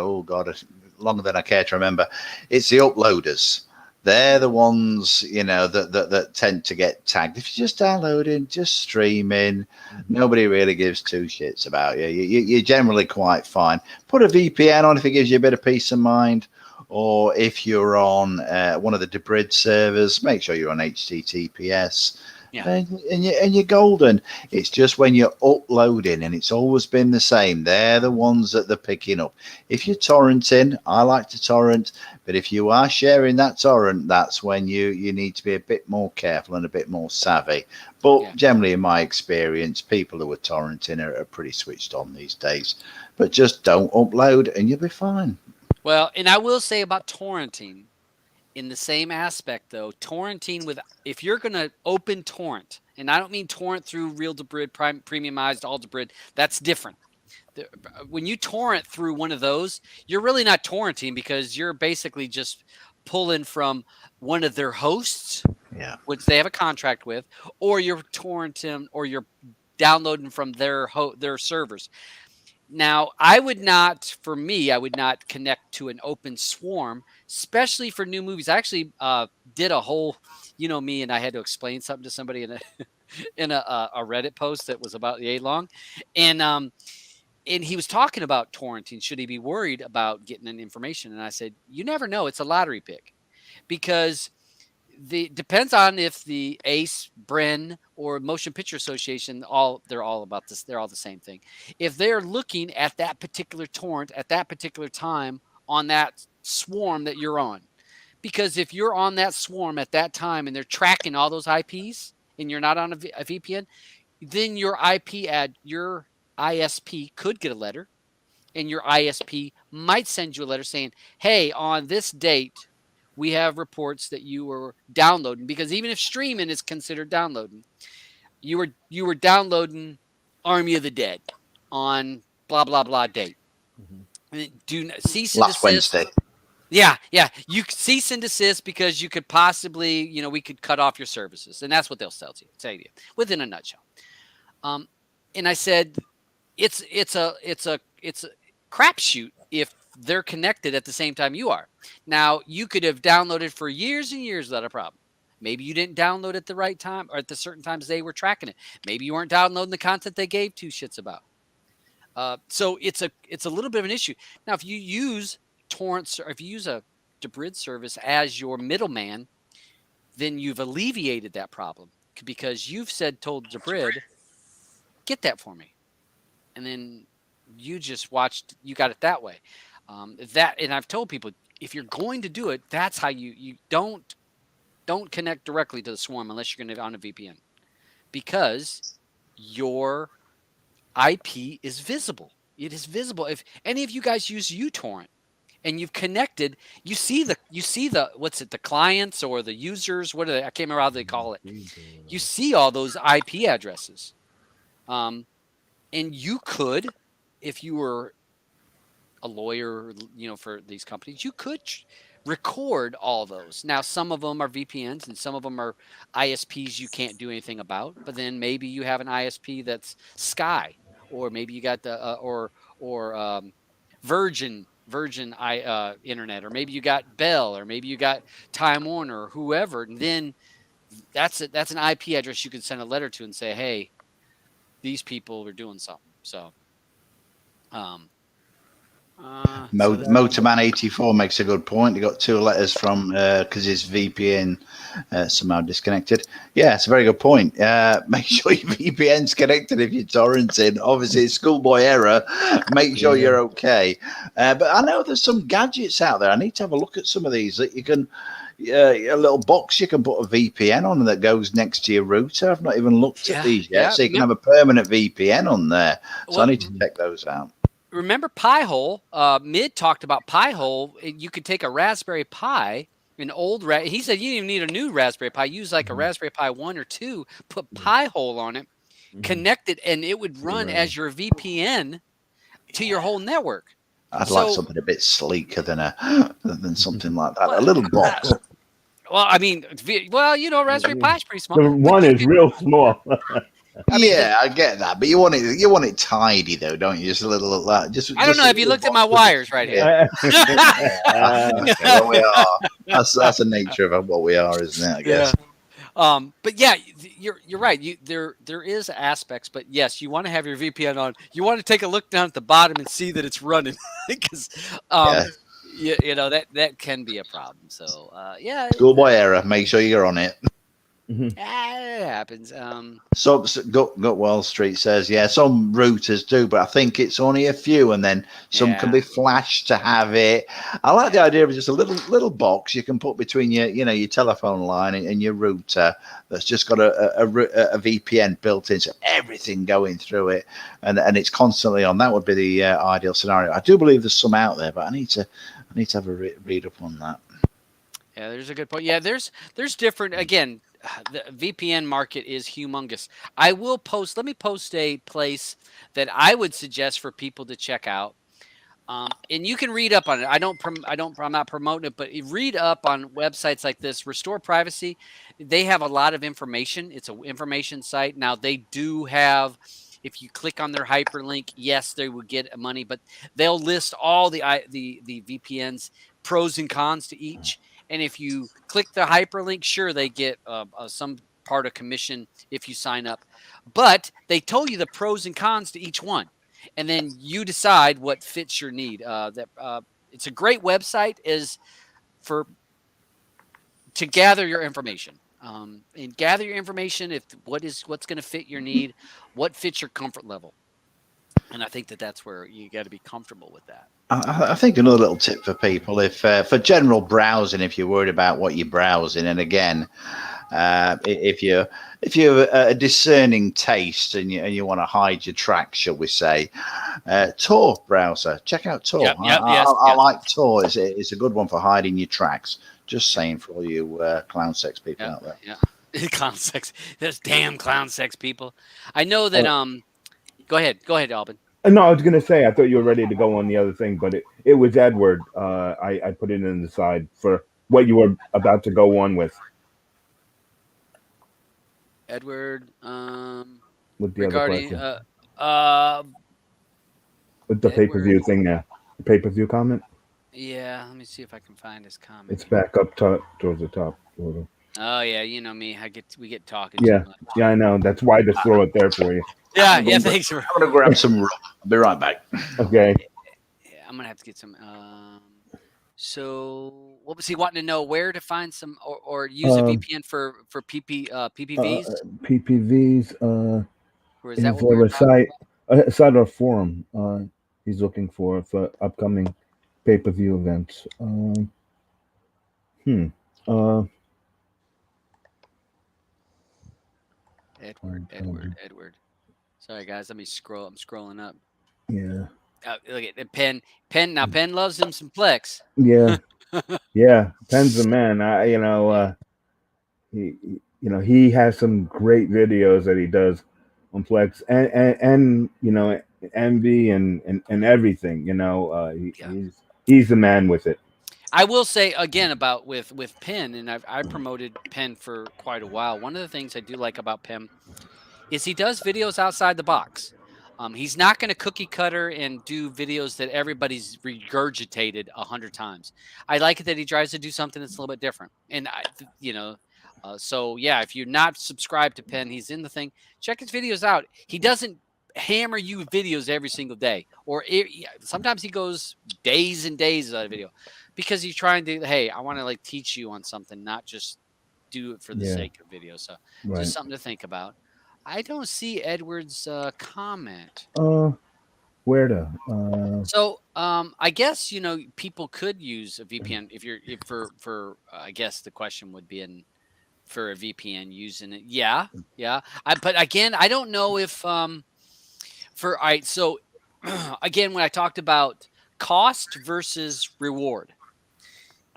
longer than I care to remember. It's the uploaders. They're the ones, that tend to get tagged. If you're just downloading, just streaming, nobody really gives two shits about you. You're generally quite fine. Put a VPN on if it gives you a bit of peace of mind. Or if you're on one of the debrid servers, make sure you're on HTTPS. Yeah. and you're golden. It's just when you're uploading, and it's always been the same. They're the ones that they're picking up. If you're torrenting, I like to torrent, but if you are sharing that torrent, that's when you need to be a bit more careful and a bit more savvy. But generally, in my experience, people who are torrenting are pretty switched on these days. But just don't upload, and you'll be fine. Well, and I will say about torrenting, in the same aspect though, torrenting with, if you're going to open torrent, and I don't mean torrent through real debrid, premiumized all debrid, that's different. When you torrent through one of those, you're really not torrenting, because you're basically just pulling from one of their hosts, which they have a contract with, or you're torrenting, or you're downloading from their servers. Now, I would not connect to an open swarm, especially for new movies. I actually did a whole, me, and I had to explain something to somebody in a Reddit post that was about the long, and he was talking about torrenting. Should he be worried about getting an information? And I said, you never know. It's a lottery pick, because depends on if the ACE, Bren, or Motion Picture Association, they're all about this. They're all the same thing. If they're looking at that particular torrent at that particular time on that swarm that you're on, because if you're on that swarm at that time and they're tracking all those IPs and you're not on a VPN, then your ISP could get a letter, and your ISP might send you a letter saying, hey, on this date, we have reports that you were downloading, because even if streaming is considered downloading, you were downloading Army of the Dead on blah blah blah date. Do cease and Last desist. Wednesday. Yeah. You cease and desist, because you could possibly, we could cut off your services, and that's what they'll say to you within a nutshell. And I said, it's a crapshoot if they're connected at the same time you are. Now, you could have downloaded for years and years without a problem. Maybe you didn't download at the right time, or at the certain times they were tracking it. Maybe you weren't downloading the content they gave two shits about. So it's a little bit of an issue. Now, if you use torrents, or if you use a debrid service as your middleman, then you've alleviated that problem, because you've told debrid, get that for me, and then you just got it that way. And I've told people, if you're going to do it, that's how you don't connect directly to the swarm unless you're going to on a VPN, because your IP is visible. It is visible. If any of you guys use uTorrent and you've connected, you see the the clients or the users, what are they? I can't remember how they call it. You see all those IP addresses, and you could, if you were a lawyer, for these companies, you could record all those. Now, some of them are VPNs and some of them are ISPs you can't do anything about. But then maybe you have an ISP that's Sky, or maybe you got the Virgin Internet, or maybe you got Bell, or maybe you got Time Warner, or whoever. And then that's an IP address you can send a letter to and say, hey, these people are doing something. So. Motorman 84 makes a good point. He got two letters from because his VPN somehow disconnected. Yeah, it's a very good point. Make sure your VPN's connected if you're torrenting. Obviously, it's schoolboy error. Make sure you're okay. But I know there's some gadgets out there. I need to have a look at some of these that you can. A little box you can put a VPN on that goes next to your router. I've not even looked at these yet, so you can have a permanent VPN on there. So I need to check those out. Remember Pi-hole? Mid talked about Pi-hole. You could take a Raspberry Pi, an old he said you didn't even need a new Raspberry Pi. Use like a Raspberry Pi 1 or 2, put Pi-hole on it, connect it, and it would run as your VPN to your whole network. I'd like something a bit sleeker than something like that. A little box. Well, I mean, Raspberry Pi is pretty small. The one is real small. I get that, but you want it tidy though, don't you? Just a little like that. I don't know. Have you looked at my wires right here? Well, we are. That's the nature of what we are, isn't it? I guess. But yeah, you're right. There is aspects, but yes, you want to have your VPN on. You want to take a look down at the bottom and see that it's running, because that can be a problem. So yeah. Schoolboy error. Make sure you're on it. Mhm. It happens. So Gut Wall Street says, yeah, some routers do, but I think it's only a few, and then some can Yeah, be flashed to have it. I like the yeah, idea of just a little box you can put between your telephone line and your router that's just got a VPN built in, so everything going through it, and it's constantly on. That would be the ideal scenario. I do believe there's some out there, but I need to have a read up on that. yeah. There's a good point. Yeah, there's different. Again, the VPN market is humongous. I will post. Let me post a place that I would suggest for people to check out. And you can read up on it. I'm not promoting it, but read up on websites like this. Restore Privacy. They have a lot of information. It's an information site. Now they do have. If you click on their hyperlink, yes, they will get money, but they'll list all the VPNs, pros and cons to each. And if you click the hyperlink, sure, they get some part of commission if you sign up. But they told you the pros and cons to each one, and then you decide what fits your need. It's a great website is for to gather your information. And gather your information if what's going to fit your need, what fits your comfort level, and I think that that's where you got to be comfortable with that. I think another little tip for people, if for general browsing, if you're worried about what you're browsing, and again, if you're a discerning taste and you want to hide your tracks, shall we say, Tor browser, check out Tor. Yep, yep, I yes. like Tor. It's a good one for hiding your tracks. Just saying for all you clown sex people out there. Yeah. Clown sex. Those damn clown sex people. I know that. Go ahead, Albin. No, I was gonna say I thought you were ready to go on the other thing, but it was Edward. I put it in the side for what you were about to go on Edward. with the other Regarding question uh, with the pay per Edward. view thing there. The pay per view comment. Yeah, let me see if I can find his comment. It's back up top towards the top. Oh yeah, you know me. We get talking too Yeah, much. yeah, I know. That's why I just throw it there for you. Yeah, yeah. Thanks. I'm gonna grab some rum. I'll be right back. Okay. Yeah, I'm gonna have to get some. So what was he wanting to know? Where to find some or use a VPN for PPVs? PPVs. Or is that Is what we there were a talking site? A site or forum? He's looking for upcoming pay per view events. Edward. Sorry guys, let me scroll. I'm scrolling up. Yeah. Look at the Penn. Now Penn loves him some Plex. Yeah. Yeah. Penn's a man. He has some great videos that he does on Plex and Envy and everything. He's the man with it. I will say again about with Penn, and I promoted Penn for quite a while. One of the things I do like about Penn is he does videos outside the box. He's not going to cookie cutter and do videos that everybody's regurgitated 100 times. I like it that he tries to do something that's a little bit different. And so yeah, if you're not subscribed to Penn, he's in the thing. Check his videos out. He doesn't hammer you videos every single day, sometimes he goes days and days without a video because he's trying to. Hey, I want to like teach you on something, not just do it for the sake of video. So just something to think about. I don't see Edward's comment. Where to? So I guess people could use a VPN if for I guess the question would be for a VPN using it. Yeah. But again, I don't know if all right. So again, when I talked about cost versus reward,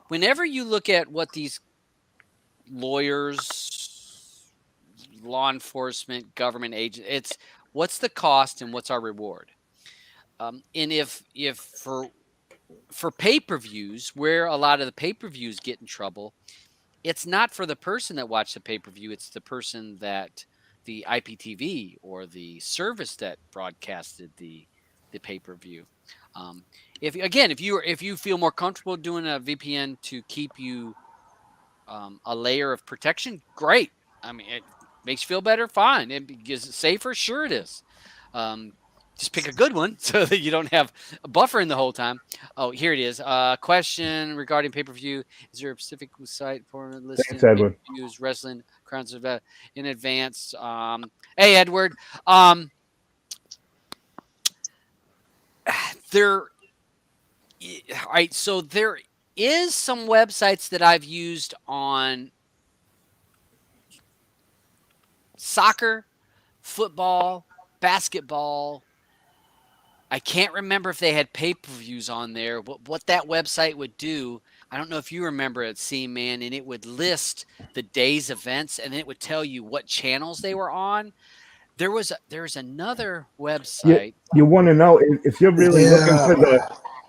whenever you look at what these lawyers, law enforcement, government agents, it's what's the cost and what's our reward. And if for pay-per-views, where a lot of the pay-per-views get in trouble, it's not for the person that watched the pay-per-view, it's the person that the IPTV or the service that broadcasted the pay-per-view. If you feel more comfortable doing a VPN to keep you a layer of protection, great. I mean, it makes you feel better, fine. Is it safer? Sure it is. Just pick a good one so that you don't have a buffering the whole time. Oh, here it is. Question regarding pay-per-view. Is there a specific site for listing Edward. pay-per-views, wrestling crowns in advance. Hey, Edward. There, all right. So there is some websites that I've used on soccer, football, basketball. I can't remember if they had pay-per-views on there. What that website would do, I don't know if you remember it, Cman, and it would list the day's events, and then it would tell you what channels they were on. There's another website. You want to know if you're really looking for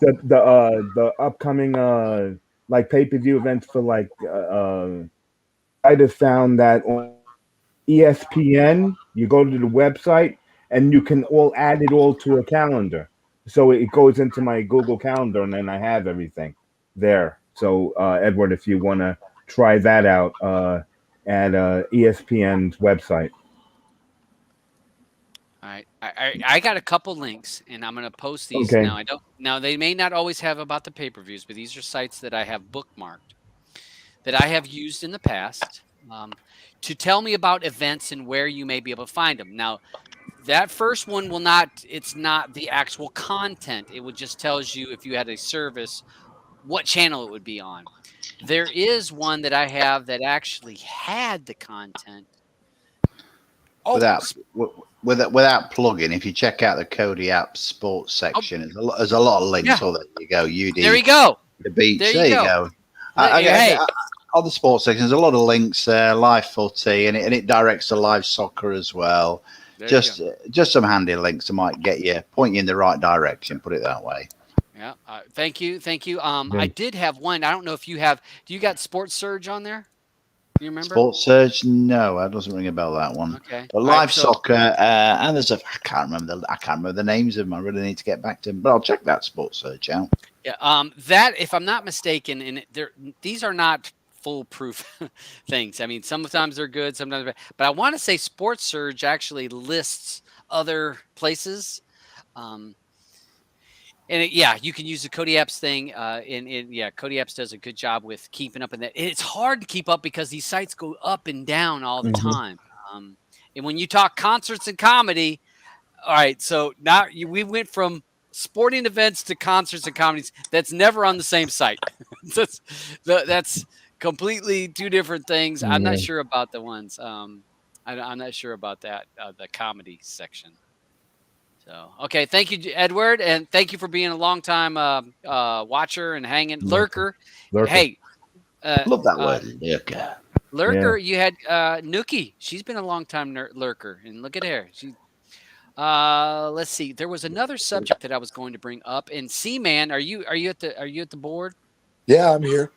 Yeah. the upcoming like pay-per-view events for like I just found that on ESPN, you go to the website and you can all add it all to a calendar. So it goes into my Google Calendar and then I have everything there. So Edward, if you want to try that out at ESPN's website. All right, I got a couple links, and I'm going to post these Okay. now. I don't now they may not always have about the pay-per-views, but these are sites that I have bookmarked that I have used in the past to tell me about events and where you may be able to find them. Now, that first one will not. It's not the actual content. It would just tells you if you had a service, what channel it would be on. There is one that I have that actually had the content. Oh, Without plugging, if you check out the Cody app sports section, there's a lot of links. Yeah. Oh, there you go. UD. there you go. The beach. There There you you go. go. Hey. On the sports section, there's a lot of links there, live footy, and it directs to live soccer as well. There you go. Just some handy links that might point you in the right direction. Put it that way. Yeah. Thank you. I did have one. I don't know if you have. Do you got Sports Surge on there? You remember? Sports Surge? No, that doesn't ring a bell. That one. Okay. But live soccer, and there's I can't remember the names of them. I really need to get back to them. But I'll check that Sports Surge out. Yeah. That, if I'm not mistaken, and these are not foolproof things. I mean, sometimes they're good, sometimes they're bad. But I want to say Sports Surge actually lists other places. And you can use the Cody Apps thing. Cody Apps does a good job with keeping up in that. It's hard to keep up because these sites go up and down all the time. And when you talk concerts and comedy, all right, so now we went from sporting events to concerts and comedies. That's never on the same site. that's completely two different things. I'm not sure about the ones. I'm not sure about that, the comedy section. So, okay, thank you, Edward, and thank you for being a long-time watcher and lurker. Hey, love that word, lurker. Lurker, you had Nookie. She's been a long-time lurker, and look at her. Let's see. There was another subject that I was going to bring up. And Cman, are you at the board? Yeah, I'm here.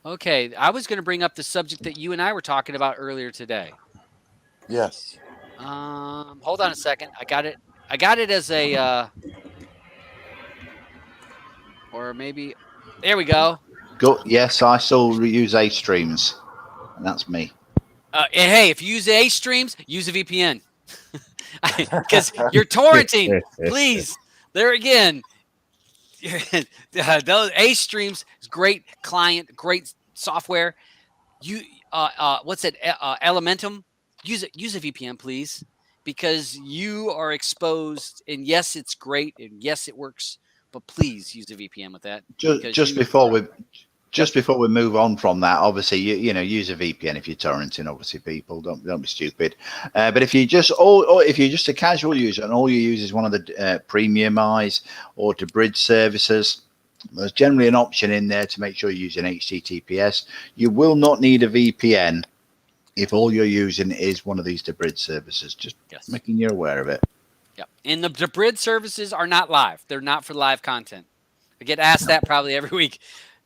Okay, I was going to bring up the subject that you and I were talking about earlier today. Yes. Hold on a second. I got it as a, or maybe, there we go. Yes, I still use A streams, and that's me. And hey, if you use A streams, use a VPN because you're torrenting. Please, there again. Those A streams is great client, great software. You, what's it? Elementum. Use a VPN, please. Because you are exposed, and yes, it's great, and yes, it works, but please use a VPN with that. Just before we move on from that, obviously, use a VPN if you're torrenting. Obviously, people don't be stupid. But if you're just a casual user and all you use is one of the premium eyes or to bridge services, there's generally an option in there to make sure you're using HTTPS. You will not need a VPN if all you're using is one of these debrid services, just making you aware of it. Yeah. And the debrid services are not live. They're not for live content. I get asked that probably every week.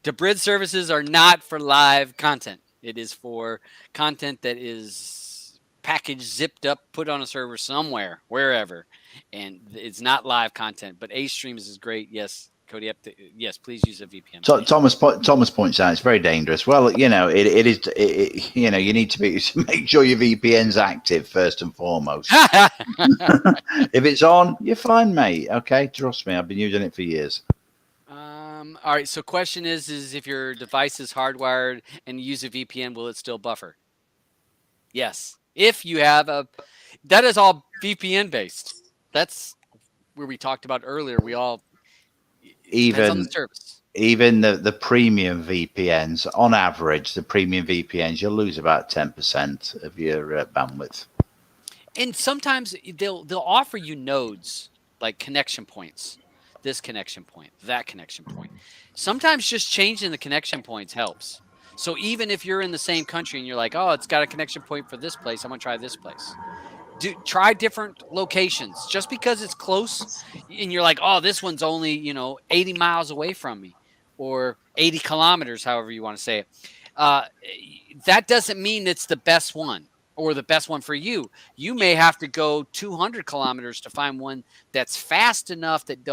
Debrid services are not for live content. It is for content that is packaged, zipped up, put on a server somewhere, wherever. And it's not live content. But A streams is great. Yes. Cody, yes, please use a VPN. So Thomas points out it's very dangerous. Well, it is. You need to make sure your VPN's active first and foremost. If it's on, you're fine, mate. Okay, trust me, I've been using it for years. All right. So, question is if your device is hardwired and you use a VPN, will it still buffer? Yes. If you have that is all VPN based. That's where we talked about earlier. It depends on the Even service. even the premium VPNs, on average, the premium VPNs, you'll lose about 10% of your bandwidth. And sometimes they'll offer you nodes like connection points. This connection point, that connection point. Sometimes just changing the connection points helps. So even if you're in the same country and you're like, "Oh, it's got a connection point for this place. I'm going to try this place." Try different locations. Just because it's close and you're like, "Oh, this one's only, 80 miles away from me," or 80 kilometers, however you want to say it. Uh, that doesn't mean it's the best one or the best one for you. You may have to go 200 kilometers to find one that's fast enough that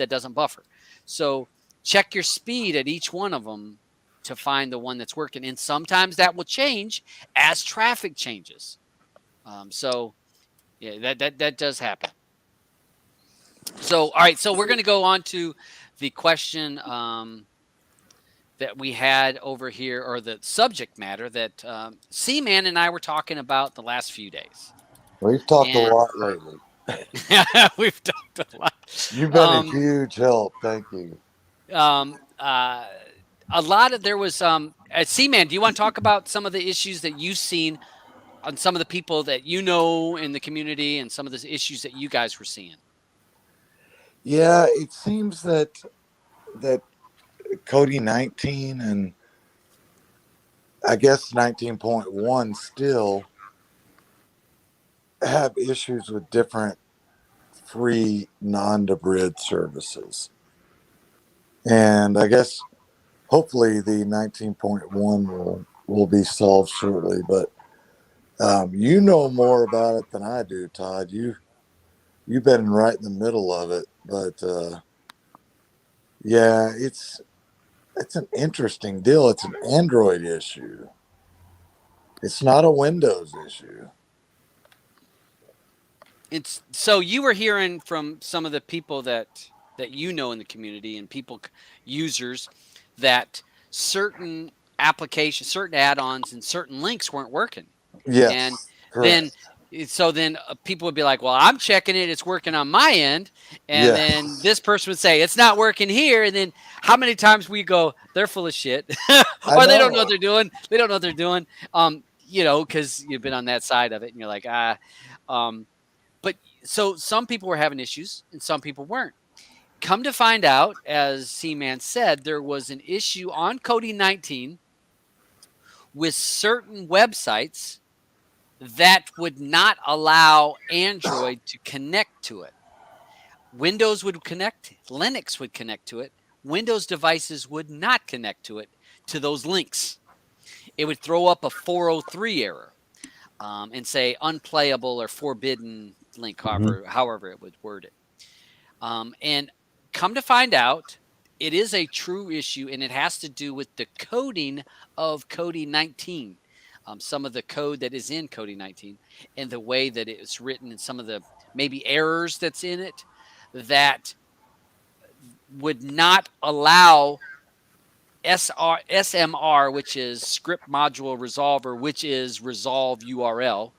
doesn't buffer. So check your speed at each one of them to find the one that's working. And sometimes that will change as traffic changes. So yeah, that does happen. So all right, so we're going to go on to the question that we had over here, or the subject matter that Cman and I were talking about the last few days. We've talked a And lot lately. we've talked a lot. You've been a huge help. Thank you. A lot of there was Cman. Do you want to talk about some of the issues that you've seen on some of the people that you know in the community, and some of the issues that you guys were seeing? Yeah, it seems that Cody 19 and I guess 19.1 still have issues with different free non-debrid services. And I guess hopefully the 19.1 will be solved shortly. But you know more about it than I do, Todd. You've been right in the middle of it. But yeah, it's an interesting deal. It's an Android issue. It's not a Windows issue. It's so you were hearing from some of the people that you know in the community, and users, that certain applications, certain add-ons, and certain links weren't working. Yes, And correct. then people would be like, "Well, I'm checking it; it's working on my end." And then Yes, this person would say, "It's not working here." And then how many times we go, "They're full of shit," I or they don't know what know. they're doing. They don't know what they're doing. Because you've been on that side of it, and you're like, um, but so some people were having issues and some people weren't. Come to find out, as Cman said, there was an issue on Cody 19 with certain websites that would not allow Android to connect to it. Windows would connect, Linux would connect to it. Windows devices would not connect to it, to those links. It would throw up a 403 error, and say unplayable or forbidden link, however it would word it. And come to find out, it is a true issue, and it has to do with the coding of Cody 19. Some of the code that is in Cody 19 and the way that it's written, and some of the maybe errors that's in it that would not allow SMR, which is script module resolver, which is resolve URL.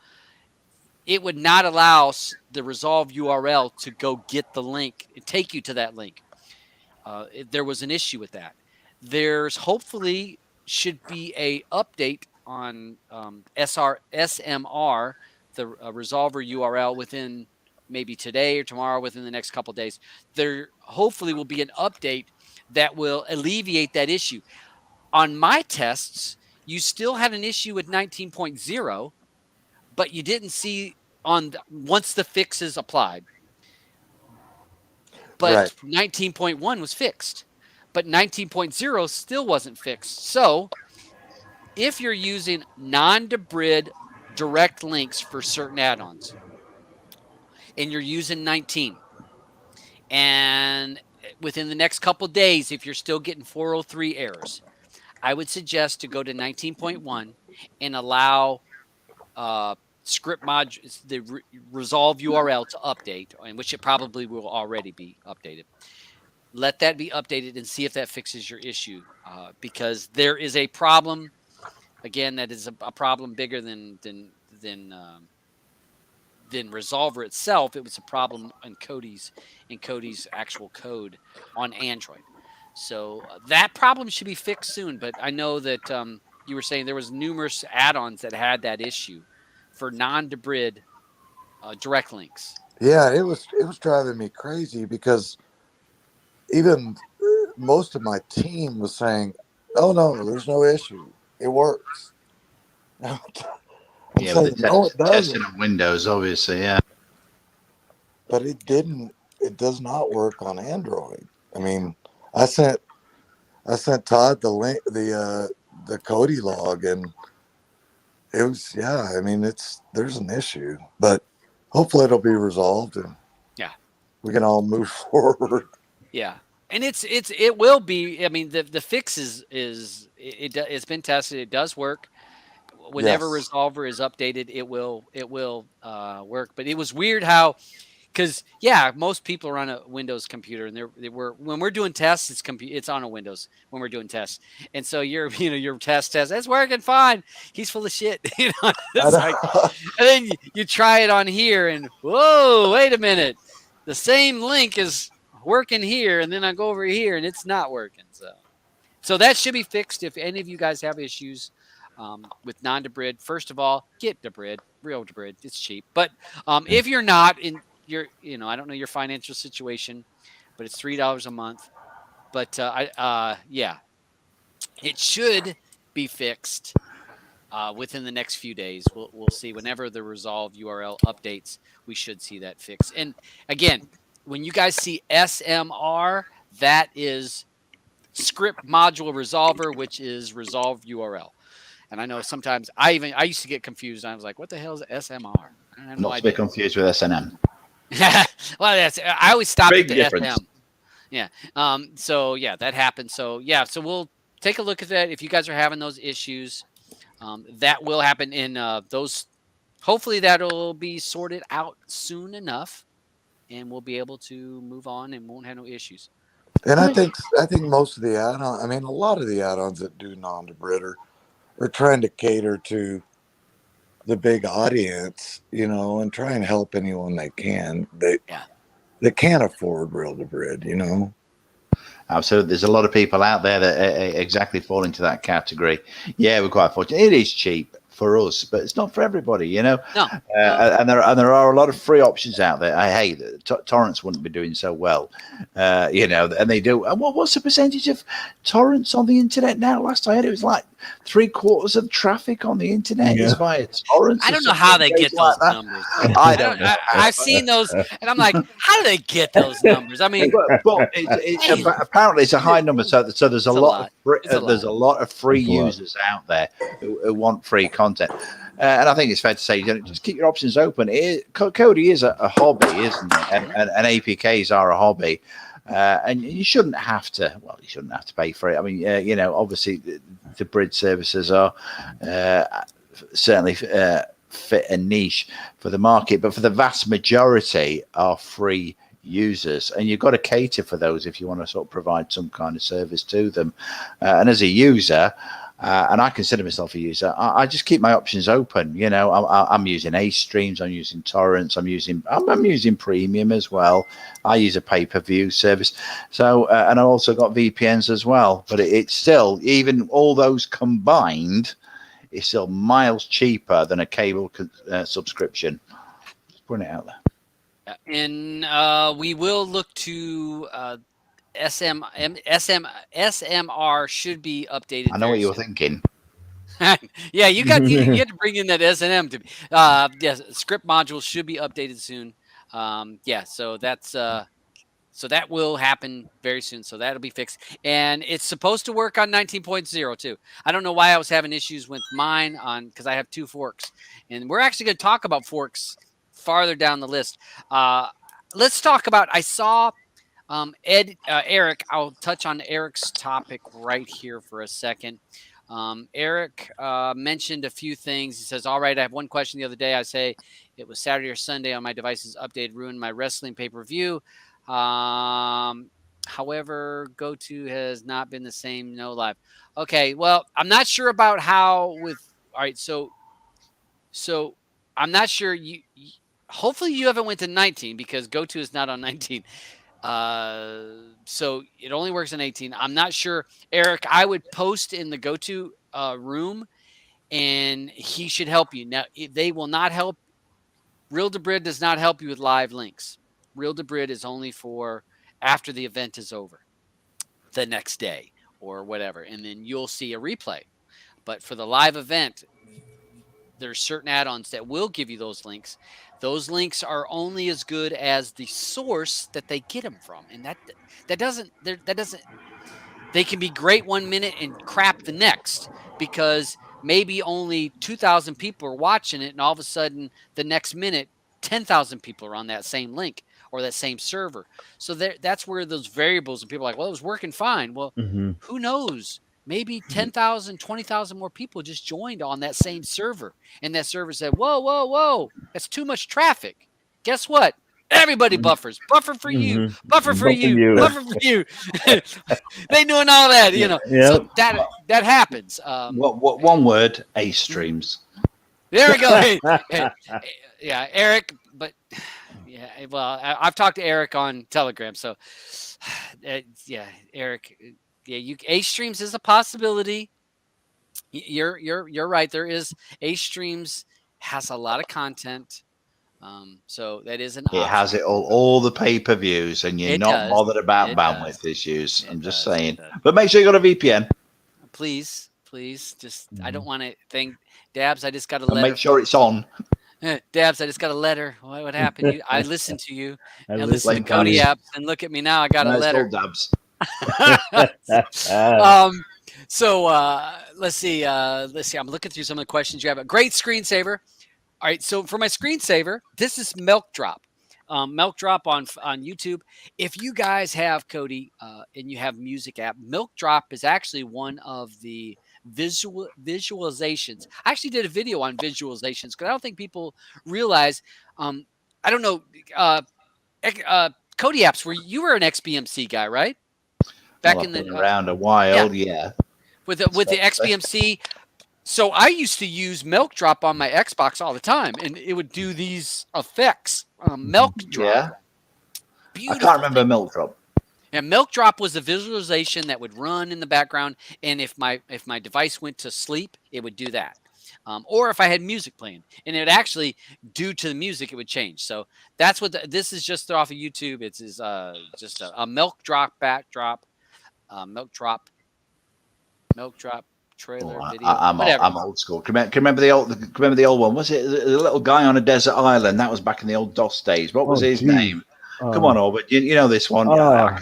It would not allow the resolve URL to go get the link and take you to that link. There was an issue with that. There's hopefully should be a update on SMR, the resolver URL, within maybe today or tomorrow, within the next couple of days. There hopefully will be an update that will alleviate that issue. On my tests, you still had an issue with 19.0, but you didn't see once the fix is applied. Right. But 19.1 was fixed, but 19.0 still wasn't fixed. So if you're using non-debrid direct links for certain add-ons, and you're using 19, and within the next couple of days, if you're still getting 403 errors, I would suggest to go to 19.1 and allow script modules, the resolve URL, to update, and which it probably will already be updated. Let that be updated and see if that fixes your issue, because there is a problem. Again, that is a problem bigger than than Resolver itself. It was a problem in Cody's actual code on Android. So that problem should be fixed soon. But I know that you were saying there was numerous add-ons that had that issue for non-Debrid direct links. Yeah, it was driving me crazy because even most of my team was saying, "Oh no, there's no issue. It works." I'm Yeah, with saying, the "No, it testing doesn't." on Windows, obviously. Yeah. But it didn't. It does not work on Android. I mean, I sent I sent Todd the link, the Cody log, and it was, yeah. I mean, there's an issue, but hopefully it'll be resolved and Yeah. we can all move forward. Yeah. And it will be. I mean, the fix it's been tested. It does work. Whenever Yes. Resolver is updated, it will work. But it was weird how, because yeah, most people are on a Windows computer, and they were when we're doing tests, it's on a Windows when we're doing tests, and so your test it's working fine. He's full of shit, I It's like, know. and then you try it on here, and whoa, wait a minute, the same link is working here, and then I go over here, and it's not working. So that should be fixed. If any of you guys have issues with non-Debrid, first of all, get Debrid, real Debrid. It's cheap. But if you're not in I don't know your financial situation, but it's $3 a month. But yeah, it should be fixed within the next few days. We'll see. Whenever the Resolve URL updates, we should see that fixed. And again, when you guys see SMR, that is script module resolver, which is resolve URL. And I know sometimes I used to get confused. I was like, what the hell is SMR? I have no Not to be idea. confused with SNM. Well, I always stop Big at the difference. SM. Yeah. So yeah, that happened. So yeah, so we'll take a look at that. If you guys are having those issues, that will happen in those. Hopefully that'll be sorted out soon enough, and we'll be able to move on and won't have no issues. And I think most of the add-on, I mean, a lot of the add-ons that do non-Debrid are trying to cater to the big audience, and try and help anyone they can Yeah. that can't afford real Debrid. Absolutely. There's a lot of people out there that exactly fall into that category. Yeah, we're quite fortunate. It is cheap for us, but it's not for everybody, No. And there are a lot of free options out there. I hate torrents wouldn't be doing so well, and they do. And what's the percentage of torrents on the internet now? Last I heard, it was like 3/4 of traffic on the internet is via torrents. I or don't know how they something get like those that. numbers. I don't know. I've seen those, and I'm like, how do they get those numbers? I mean, But apparently it's a high number. So there's a lot. There's a lot of free users out there who want free content. And I think it's fair to say, just keep your options open. Cody is a hobby, isn't it? And APKs are a hobby. And you shouldn't have to. Well, you shouldn't have to pay for it. I mean, obviously the bridge services are certainly fit a niche for the market, but for the vast majority are free users, and you've got to cater for those if you want to sort of provide some kind of service to them. And as a user, and I consider myself a user, I just keep my options open. I'm using Ace Streams, I'm using torrents, I'm using premium as well. I use a pay-per-view service, so and I also got VPNs as well. But it's still, even all those combined, it's still miles cheaper than a cable subscription. Just putting it out there. and we will look to SMR should be updated. I know what you were soon. thinking. Yeah, you had to bring in that SNM to. Yes, script modules should be updated soon. Yeah, so that's so that will happen very soon. So that'll be fixed, and it's supposed to work on 19.0 too. I don't know why I was having issues with mine because I have 2 forks, and we're actually going to talk about forks farther down the list. Let's talk about. I saw. Eric, I'll touch on Eric's topic right here for a second. Eric mentioned a few things. He says, all right, I have one question the other day. I say it was Saturday or Sunday on my device's update, ruined my wrestling pay-per-view. However, go-to has not been the same, no live. Okay, well, I'm not sure about how with, all right, so I'm not sure hopefully you haven't went to 19 because GoTo is not on 19. So it only works in 18. I'm not sure. Eric, I would post in the GoTo room and he should help you. Now, they will not help. Real Debrid does not help you with live links. Real Debrid is only for after the event is over, the next day or whatever, and then you'll see a replay. But for the live event, there's certain add-ons that will give you those links. Those links are only as good as the source that they get them from, and that doesn't they can be great 1 minute and crap the next because maybe only 2,000 people are watching it, and all of a sudden the next minute 10,000 people are on that same link or that same server. So that's where those variables and people are like, well, it was working fine. Well, who knows? Maybe 10,000, 20,000 more people just joined on that same server. And that server said, whoa, whoa, whoa, that's too much traffic. Guess what? Everybody buffers. Buffer for you. Buffer for you. Buffer for you. They doing all that, you know. Yep. So that happens. What one word? Ace streams. There we go. Hey, yeah, Eric. But yeah, well, I've talked to Eric on Telegram. So yeah, Eric. Yeah, Ace streams is a possibility. You're right. There is Ace streams has a lot of content. So that is an option. It has it all the pay-per-views, and you're not bothered about bandwidth does. issues. I'm just does. saying. But make sure you got a VPN. Please. Just I don't want to think. Dabs, I just got a And letter. make sure it's on. Dabs, I just got a letter. What happened? I listened to you. I listened to Like Cody Dabs. apps, and look at me now. I got a Nice letter. little dabs. So let's see. I'm looking through some of the questions you have. A great screensaver. All right. So for my screensaver, this is Milk Drop. Milk Drop on YouTube. If you guys have Cody and you have music app, Milk Drop is actually one of the visualizations. I actually did a video on visualizations because I don't think people realize. I don't know. Cody apps. You were an XBMC guy, right? Back I've been around a while, yeah. With the XBMC. So I used to use Milk Drop on my Xbox all the time, and it would do these effects. Milk Drop. Yeah. Beautiful. I can't remember Milk Drop. And Milk Drop was a visualization that would run in the background, and if my device went to sleep, it would do that. Or if I had music playing, and it would actually, due to the music, it would change. So that's what this is just off of YouTube. It's just a Milk Drop backdrop, Milk Drop trailer video. I'm old school. Can you remember the old one? Was it the little guy on a desert island? That was back in the old DOS days. What was his name? Come on, Orbit. You know this one. I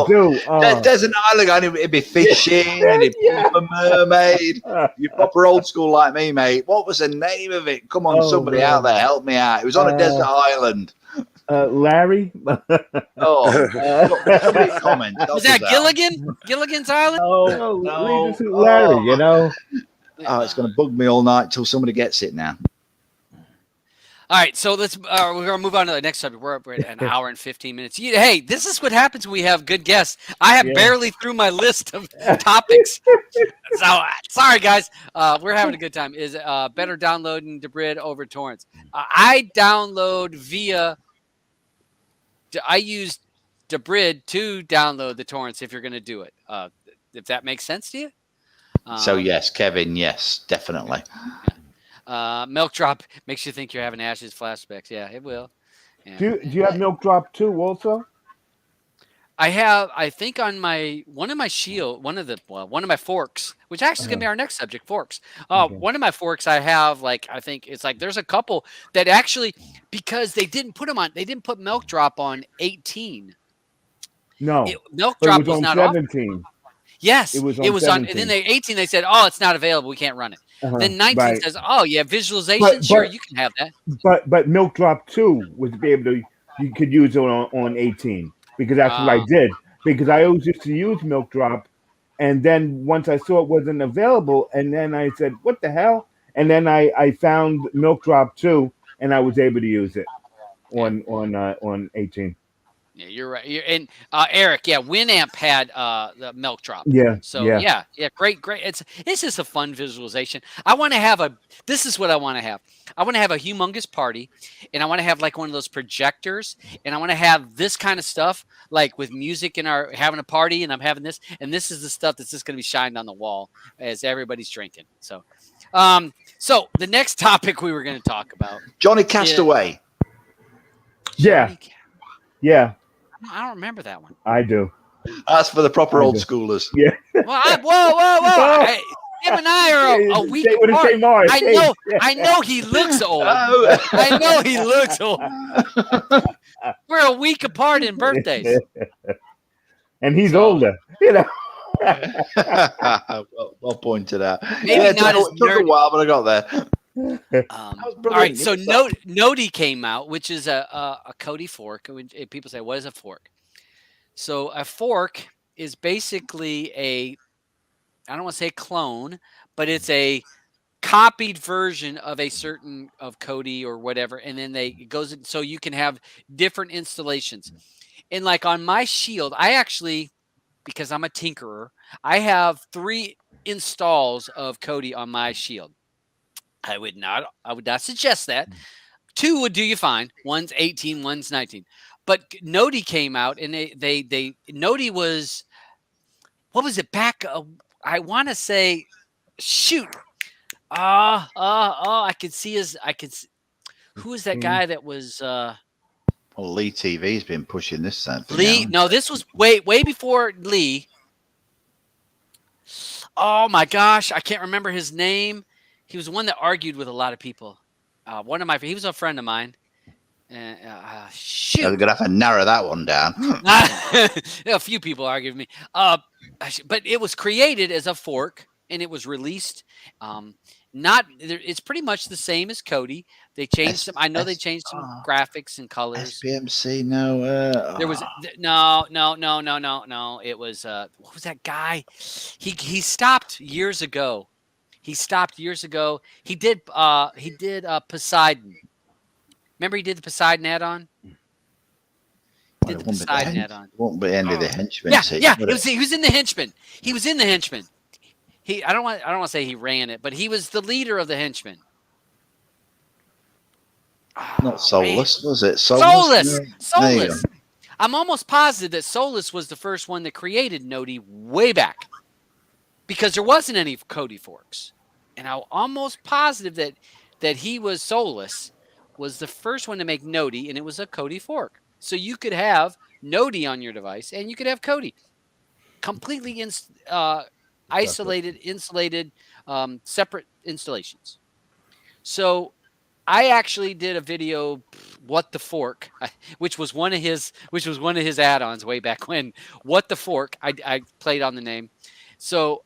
do. Desert Island guy. It'd be fishing and it'd be a mermaid. You're proper old school like me, mate. What was the name of it? Come on, somebody out there, help me out. It was on a desert island. Larry. Somebody comment. Was that Gilligan? Gilligan's Island? No, Larry. You know. Oh, it's going to bug me all night till somebody gets it now. All right, so let's we're gonna move on to the next subject. We're at an hour and 15 minutes. Hey, this is what happens when we have good guests. I have barely through my list of topics. So sorry, guys. We're having a good time. Is better downloading Debrid over torrents? I download via. I use Debrid to download the torrents if you're going to do it. If that makes sense to you. So yes, Kevin. Yes, definitely. Milk Drop makes you think you're having Ashes flashbacks. Yeah, it will. Yeah. Do you have Milk Drop too? Also, I think on one of my forks, which actually is gonna be our next subject, forks. One of my forks I have, I think it's there's a couple that actually, because they didn't put Milk Drop on 18. No, Milk Drop was not 17. Yes, it was on, and then 18 they said, oh, it's not available, we can't run it. Then 19 says, oh yeah, visualization, sure, you can have that. But Milk Drop 2 was be able to, you could use it on 18, because that's what I did. Because I always used to use Milk Drop, and then once I saw it wasn't available, and then I said, what the hell? And then I found Milk Drop 2, and I was able to use it on 18. Yeah, you're right. And Eric, yeah, Winamp had the milk drop. Yeah, So yeah. yeah, great. It's just a fun visualization. I want to have a. This is what I want to have. I want to have a humongous party, and I want to have like one of those projectors, and I want to have this kind of stuff, like with music and our having a party, and I'm having this, and this is the stuff that's just going to be shined on the wall as everybody's drinking. So the next topic we were going to talk about, Johnny Castaway. Yeah. Johnny Ca- Yeah, I don't remember that one. I do. That's for the proper I old do. schoolers. Yeah. Well, whoa! Him and I are a week Say what it apart. say, Mars. I know he looks old. Oh. I know he looks old. We're a week apart in birthdays. And he's So- older. You know. well pointed out. Maybe it not as took a nerdy. while, but I got there. All brilliant. right, so Yes, that- Nodi came out, which is a Cody fork. People say, "What is a fork?" So a fork is basically I don't want to say clone, but it's a copied version of a certain of Cody or whatever, and then it goes in, so you can have different installations. And like on my shield, I actually, because I'm a tinkerer, I have 3 installs of Cody on my shield. I would not suggest that. 2 would do you fine. One's 18, one's 19. But Nodi came out, and Nodi was, what was it back? I want to say, shoot. I could see who was that guy that was Well, Lee TV's been pushing this something. Lee? No, this was way before Lee. Oh my gosh, I can't remember his name. He was the one that argued with a lot of people. He was a friend of mine. Shoot. They're going to have to narrow that one down. A few people argued with me. But it was created as a fork, and it was released. It's pretty much the same as Cody. They changed some. I know they changed some graphics and colors. SPMC, no. There was no. It was what was that guy? He stopped years ago. He did Poseidon. Remember he did the Poseidon add-on? Did the Poseidon add-on? It won't be any of the henchmen. Yeah. He was in the henchmen. He was in the henchmen. I don't want to say he ran it, but he was the leader of the henchmen. Not Solus, was it? Solus. No. I'm almost positive that Solus was the first one that created Nodi way back, because there wasn't any Cody forks, and I'm almost positive that he was Solus was the first one to make Nodi, and it was a Cody fork. So you could have Nodi on your device, and you could have Cody, completely isolated, insulated, separate installations. So I actually did a video, "What the Fork," which was one of his add-ons way back when. "What the Fork." I played on the name. So,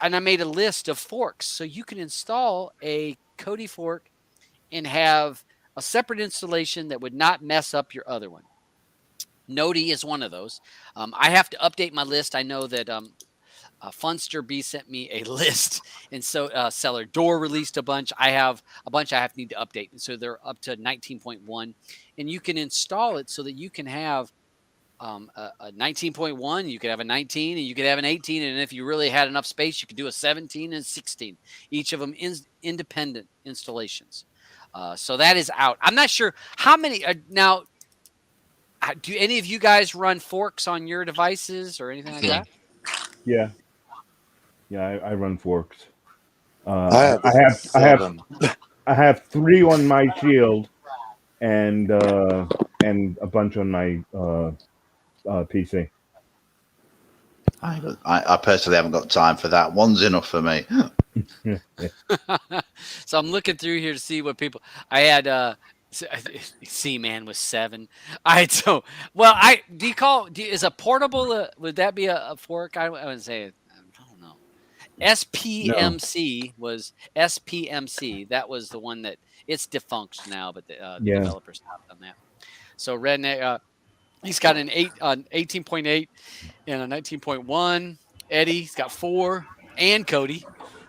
and I made a list of forks, so you can install a Cody fork and have a separate installation that would not mess up your other one. Nodi is one of those. I have to update my list. I know that Funster B sent me a list, and so Cellar Door released a bunch. I have a bunch I need to update, and so they're up to 19.1, and you can install it so that you can have a 19.1, you could have a 19, and you could have an 18, and if you really had enough space, you could do a 17 and 16. Each of them independent installations. So that is out. I'm not sure how many now. Do any of you guys run forks on your devices or anything like that? Yeah. I run forks. I have 3 on my shield, and a bunch on my PC. I personally haven't got time for that. One's enough for me. So I'm looking through here to see what people. I had Cman was 7. Is a portable? Would that be a fork? I would say. I don't know. SPMC was SPMC. That was the one that it's defunct now, but the developers stopped on that. So Redneck, he's got an 18.8 and a 19.1. Eddie's got 4, and Cody.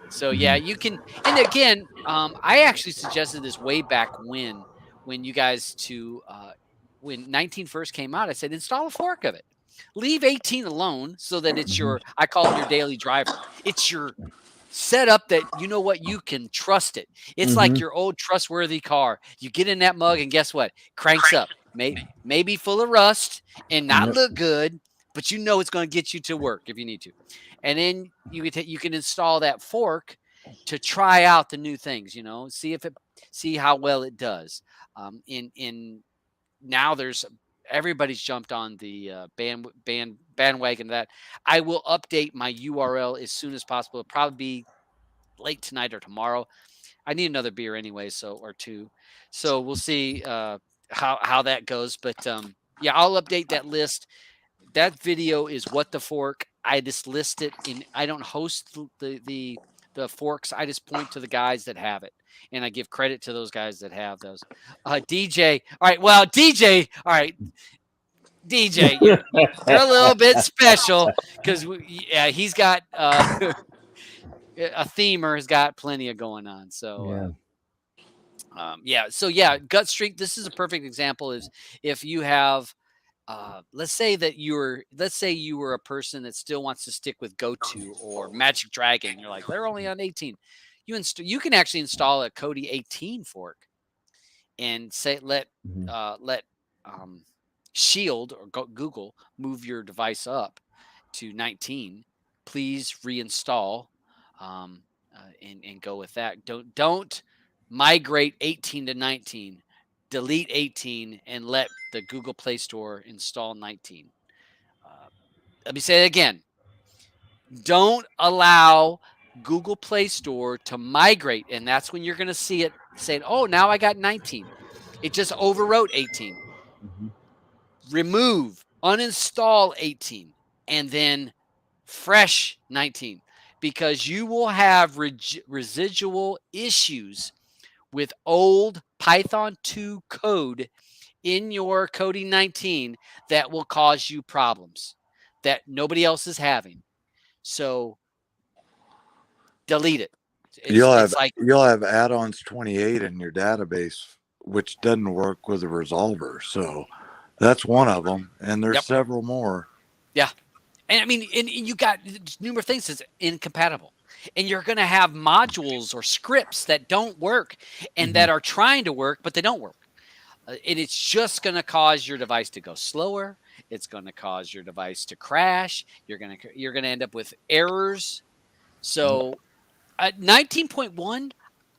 So yeah, you can. And again, I actually suggested this way back when you guys when 19 first came out, I said, install a fork of it. Leave 18 alone so that it's your, I call it your daily driver. It's your setup that you know what, you can trust it. It's like your old trustworthy car. You get in that mug and guess what? Cranks up. Maybe full of rust and not look good, but you know it's going to get you to work if you need to. And then you can install that fork to try out the new things, see how well it does. Now everybody's jumped on the bandwagon. That I will update my URL as soon as possible. It'll probably be late tonight or tomorrow. I need another beer anyway, or two. So we'll see how that goes. But yeah, I'll update that list. That video is what the fork. I just list it in. I don't host the forks. I just point to the guys that have it, and I give credit to those guys that have those. DJ, all right. Well, DJ, all right. DJ, you're a little bit special because he's got a themer has got plenty of going on. So So gut streak. This is a perfect example. Is if you have, let's say you were a person that still wants to stick with GoTo or Magic Dragon. You're like, they're only on 18. You can actually install a Kodi 18 fork and say let Shield or Google move your device up to 19. Please reinstall and go with that. Don't migrate 18 to 19. Delete 18 and let the Google Play Store install 19. Let me say it again. Don't allow Google Play Store to migrate, and that's when you're going to see it saying, "Oh, now I got 19." It just overwrote 18. Remove, uninstall 18, and then fresh 19, because you will have residual issues with old Python 2 code in your Kodi 19 that will cause you problems that nobody else is having. So delete it. You'll have add-ons 28 in your database, which doesn't work with a resolver. So that's one of them, and there's several more. Yeah, and I mean, and you got numerous things that's incompatible, and you're going to have modules or scripts that don't work and that are trying to work, but they don't work. And it's just going to cause your device to go slower. It's going to cause your device to crash. You're going to end up with errors. So 19.1,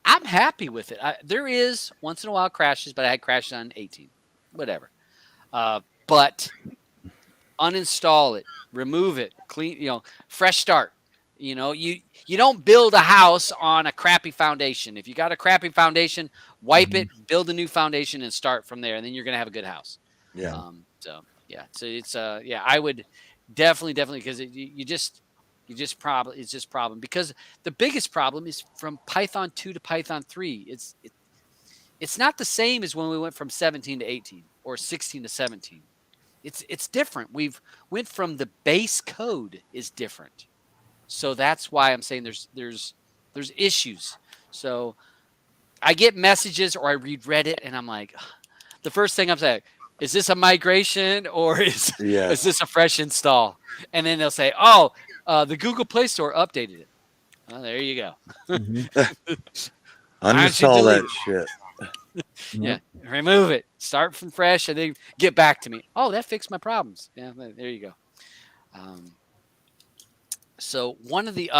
I'm happy with it. There is once in a while crashes, but I had crashes on 18, whatever. But uninstall it, remove it, clean, fresh start. You don't build a house on a crappy foundation. If you got a crappy foundation, wipe it, build a new foundation, and start from there, and then you're gonna have a good house. Yeah. So it's I would definitely, because it's just problem, because the biggest problem is from Python 2 to Python 3. It's not the same as when we went from 17 to 18 or 16 to 17. It's different. We've went from the base code is different. So that's why I'm saying there's issues. So I get messages or I read Reddit and I'm like, the first thing I'm saying, is this a migration or is this a fresh install? And then they'll say, the Google Play Store updated it. Well, there you go. Uninstall that shit. Yeah, remove it. Start from fresh, and then get back to me. Oh, that fixed my problems. Yeah, there you go. So one of the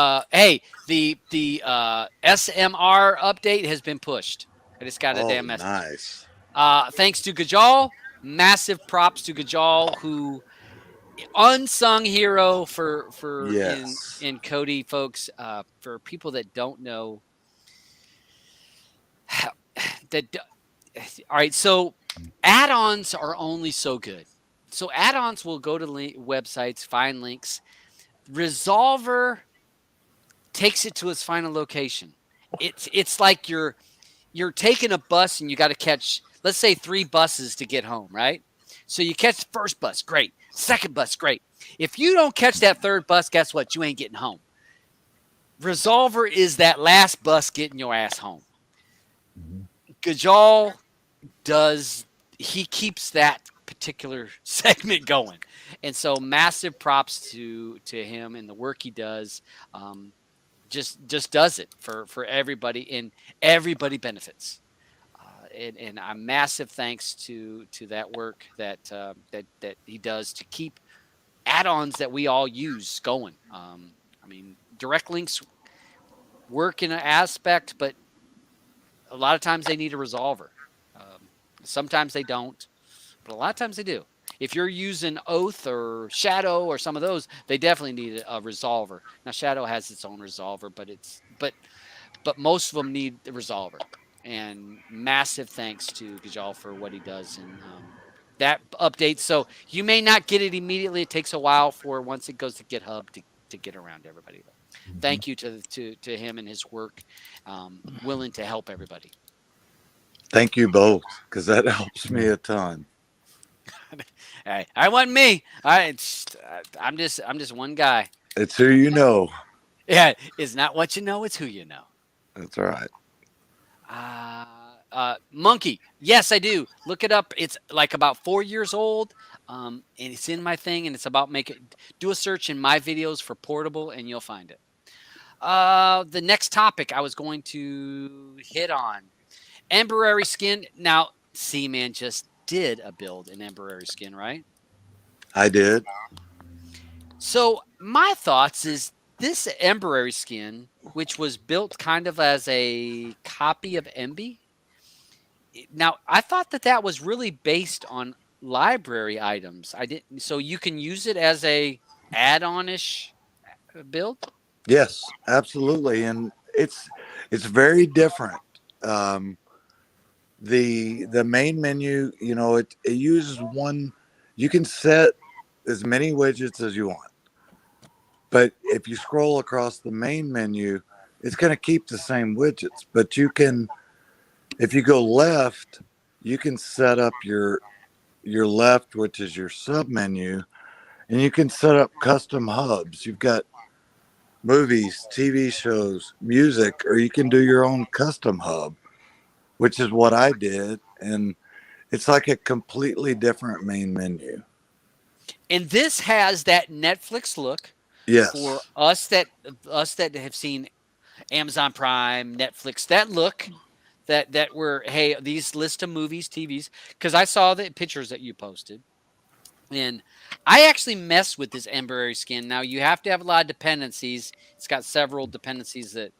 the SMR update has been pushed. I just got a damn message. Nice. Thanks to Gajal. Massive props to Gajal, who unsung hero for in Kodi, folks. For people that don't know. All right, so add-ons are only so good. So add-ons will go to websites, find links. Resolver takes it to its final location. It's like you're taking a bus and you got to catch, let's say, 3 buses to get home, right? So you catch the first bus, great. Second bus, great. If you don't catch that third bus, guess what? You ain't getting home. Resolver is that last bus getting your ass home. Gajal he keeps that particular segment going. And so massive props to him and the work he does. Just does it for everybody, and everybody benefits. And a massive thanks to that work that he does to keep add-ons that we all use going. I mean, direct links work in an aspect, but a lot of times they need a resolver. Sometimes they don't, but a lot of times they do. If you're using Oath or Shadow or some of those, they definitely need a resolver. Now Shadow has its own resolver, but most of them need the resolver. And massive thanks to Gajal for what he does in that update. So you may not get it immediately. It takes a while for once it goes to GitHub to get around to everybody. But thank you to him and his work, willing to help everybody. Thank you both, because that helps me a ton. Hey, I wasn't me. I'm just one guy. It's who you know. Yeah, it's not what you know, it's who you know. That's right. Monkey. Yes, I do. Look it up. It's like about 4 years old. And it's in my thing, and it's about do a search in my videos for portable, and you'll find it. The next topic I was going to hit on. Emberary skin. Now, Cman just did a build in Emberary skin, right? I did. So my thoughts is this Emberary skin, which was built kind of as a copy of Emby. Now, I thought that was really based on library items. I didn't. So you can use it as a add-on-ish build. Yes, absolutely, and it's very different. The main menu, it uses one. You can set as many widgets as you want, but if you scroll across the main menu, it's going to keep the same widgets. But you can, if you go left, you can set up your left, which is your sub menu, and you can set up custom hubs. You've got movies, TV shows, music, or you can do your own custom hub, which is what I did. And it's like a completely different main menu. And this has that Netflix look. Yes. For us that have seen Amazon Prime, Netflix, that look that were, hey, these list of movies, TVs, because I saw the pictures that you posted. And I actually messed with this Emberary skin. Now you have to have a lot of dependencies. It's got several dependencies the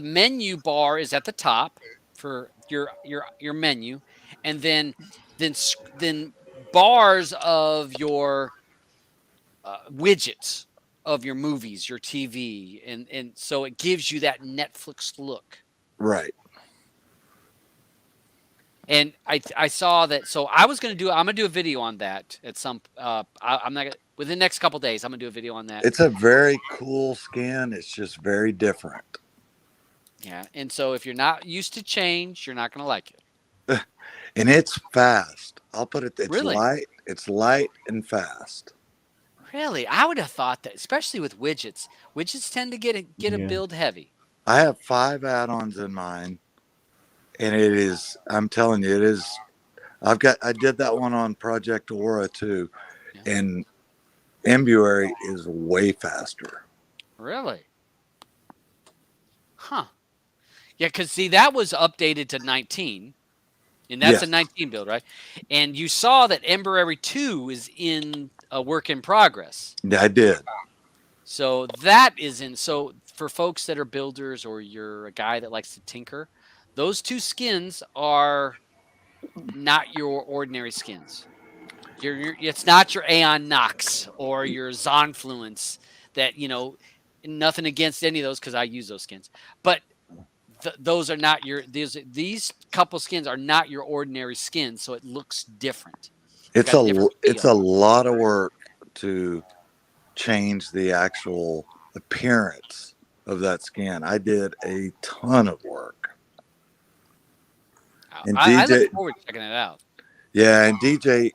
menu bar is at the top for your menu, and then bars of your widgets of your movies, your TV, and so it gives you that Netflix look. Right. And I saw that, so I'm gonna do a video on that at some. I'm not gonna, within the next couple days. I'm gonna do a video on that. It's a very cool skin. It's just very different. Yeah, and so if you're not used to change, you're not gonna like it. And it's fast. I'll put it. It's really light. It's light and fast. Really, I would have thought that, especially with widgets. Widgets tend to get a build heavy. I have 5 add-ons in mine. And it is, I'm telling you, it is, I did that one on Project Aura too. Yeah. And Emberary is way faster. Really? Huh. Yeah, because see, that was updated to 19. And that's a 19 build, right? And you saw that Emberary 2 is in a work in progress. Yeah, I did. So that is in, so for folks that are builders or you're a guy that likes to tinker, those 2 skins are not your ordinary skins. It's not your Aeon Nox or your Zonfluence that, nothing against any of those because I use those skins. But those are not these couple skins are not your ordinary skins, so it looks different. It's a lot of work to change the actual appearance of that skin. I did a ton of work. And I look forward to checking it out. Yeah, and DJ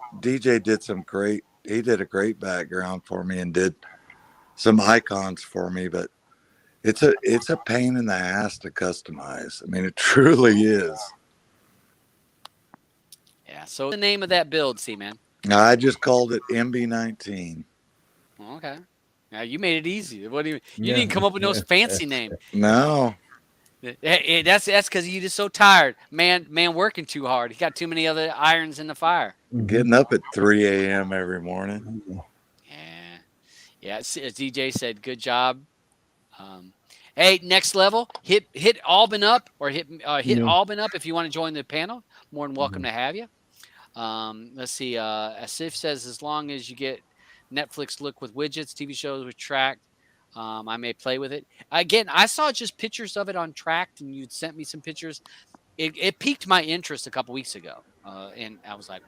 did a great background for me and did some icons for me, but it's a pain in the ass to customize. I mean, it truly is. Yeah. So the name of that build, Cman. I just called it MB19. Okay. Now you made it easy. What do you? You Yeah. didn't come up with no fancy name. No, That's because you're just so tired, man, working too hard. He got too many other irons in the fire. getting up at 3 a.m. every morning. Yeah, yeah. As DJ said, good job. Um, hey, next level, hit Alban up or hit Yeah. Alban up if you want to join the panel. More than welcome to have you. Let's see. Asif says as long as you get Netflix look with widgets, TV shows with tracked, I may play with it. Again, I saw just pictures of it on Tracked, and you'd sent me some pictures. It piqued my interest a couple weeks ago, and I was like,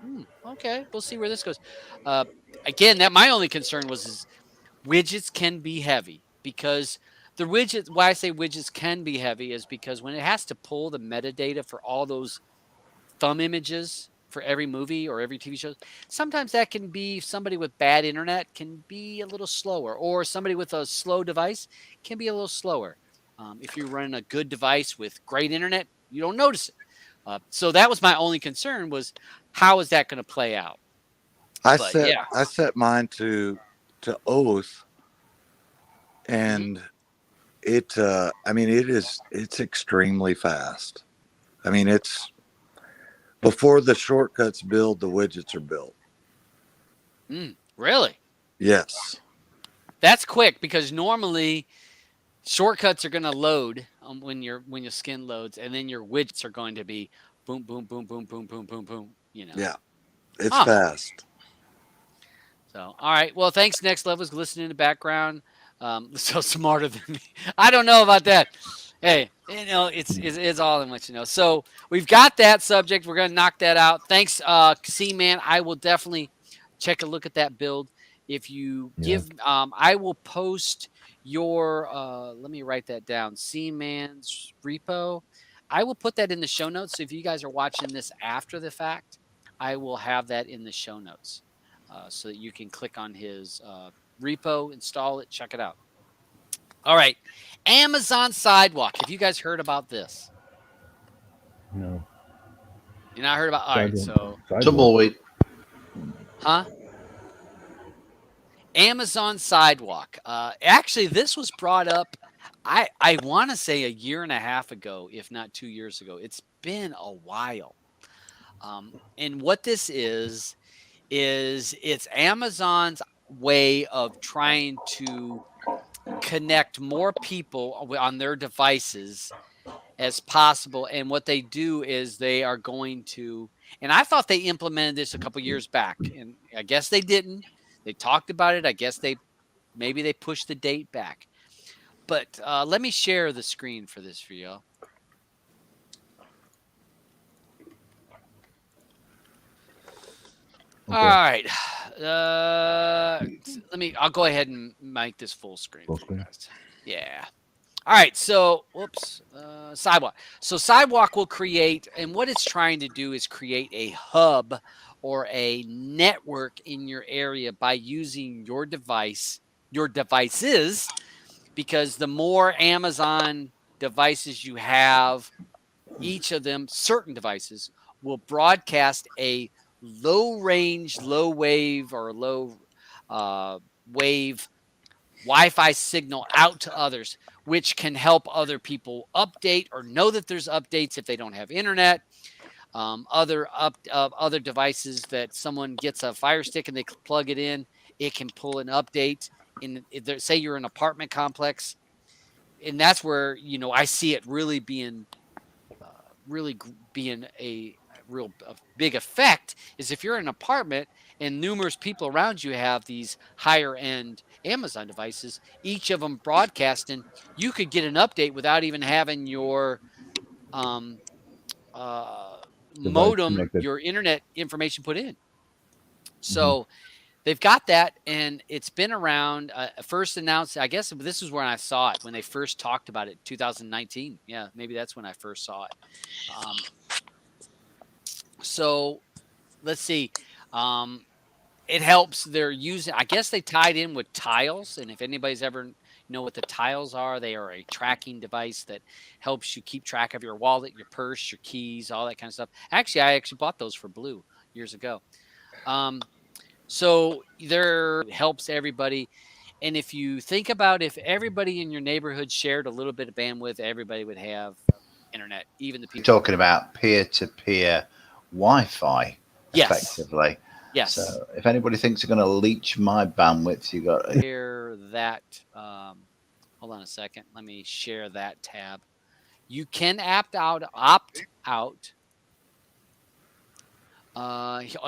okay, we'll see where this goes. Uh, again, that my only concern was is widgets can be heavy because the widgets. Why I say widgets can be heavy is because when it has to pull the metadata for all those thumb images for every movie or every TV show, sometimes that can be somebody with bad internet can be a little slower, or somebody with a slow device can be a little slower. If you're running a good device with great internet, you don't notice it. So that was my only concern was how is that going to play out? But yeah, I set mine to oath, and it I mean it's extremely fast. I mean it's before the shortcuts build, the widgets are built. Really? Yes. That's quick because normally shortcuts are going to load when your skin loads, and then your widgets are going to be boom, boom, boom, boom, boom, boom, boom, boom. You know. Yeah. It's Huh. fast. So, all right. Well, thanks. Next Level's listening in the background. So smarter than me. I don't know about that. Hey, it's all in what you know. So we've got that subject. We're gonna knock that out. Thanks, C-Man. I will definitely check a look at that build. If you give, I will post your. Let me write that down. C-Man's repo. I will put that in the show notes. So if you guys are watching this after the fact, I will have that in the show notes. So that you can click on his repo, install it, check it out. All right. Amazon Sidewalk. Have you guys heard about this? No. You not heard about? All right. So, Tumbleweed. huh? Amazon Sidewalk. Actually, this was brought up, I want to say a year and a half ago, if not 2 years ago. It's been a while. And what this is it's Amazon's way of trying to connect more people on their devices as possible. And what they do is they are going to, and I thought they implemented this a couple years back, and I guess they didn't. They talked about it. I guess maybe they pushed the date back. But let me share the screen for this for y'all. Okay. All right. I'll go ahead and make this full screen. Full for you screen. guys. Yeah. All right. So, whoops. Sidewalk. So, Sidewalk will create, and what it's trying to do is create a hub or a network in your area by using your devices, because the more Amazon devices you have, each of them, certain devices, will broadcast a low range, low wave, or low wave Wi-Fi signal out to others, which can help other people update or know that there's updates if they don't have internet. Other devices that someone gets a Fire Stick and they plug it in, it can pull an update. Say you're in an apartment complex, and that's where I see it really being a big effect is if you're in an apartment and numerous people around you have these higher end Amazon devices, each of them broadcasting, you could get an update without even having your modem, connected. your internet information put in. So they've got that, and it's been around. First announced, I guess this is when I saw it, when they first talked about it, 2019. Yeah, maybe that's when I first saw it. So let's see. It helps. They're using, I guess they tied in with tiles. And if anybody's ever, know what the tiles are. They are a tracking device that helps you keep track of your wallet, your purse, your keys, all that kind of stuff. Actually, I actually bought those for Blue years ago. So there helps everybody. And if you think about if everybody in your neighborhood shared a little bit of bandwidth, everybody would have internet, even the You're people. talking about peer-to-peer Wi-Fi, Yes. effectively. Yes. So if anybody thinks they're going to leech my bandwidth, you got Share that. Hold on a second. Let me share that tab. You can opt out.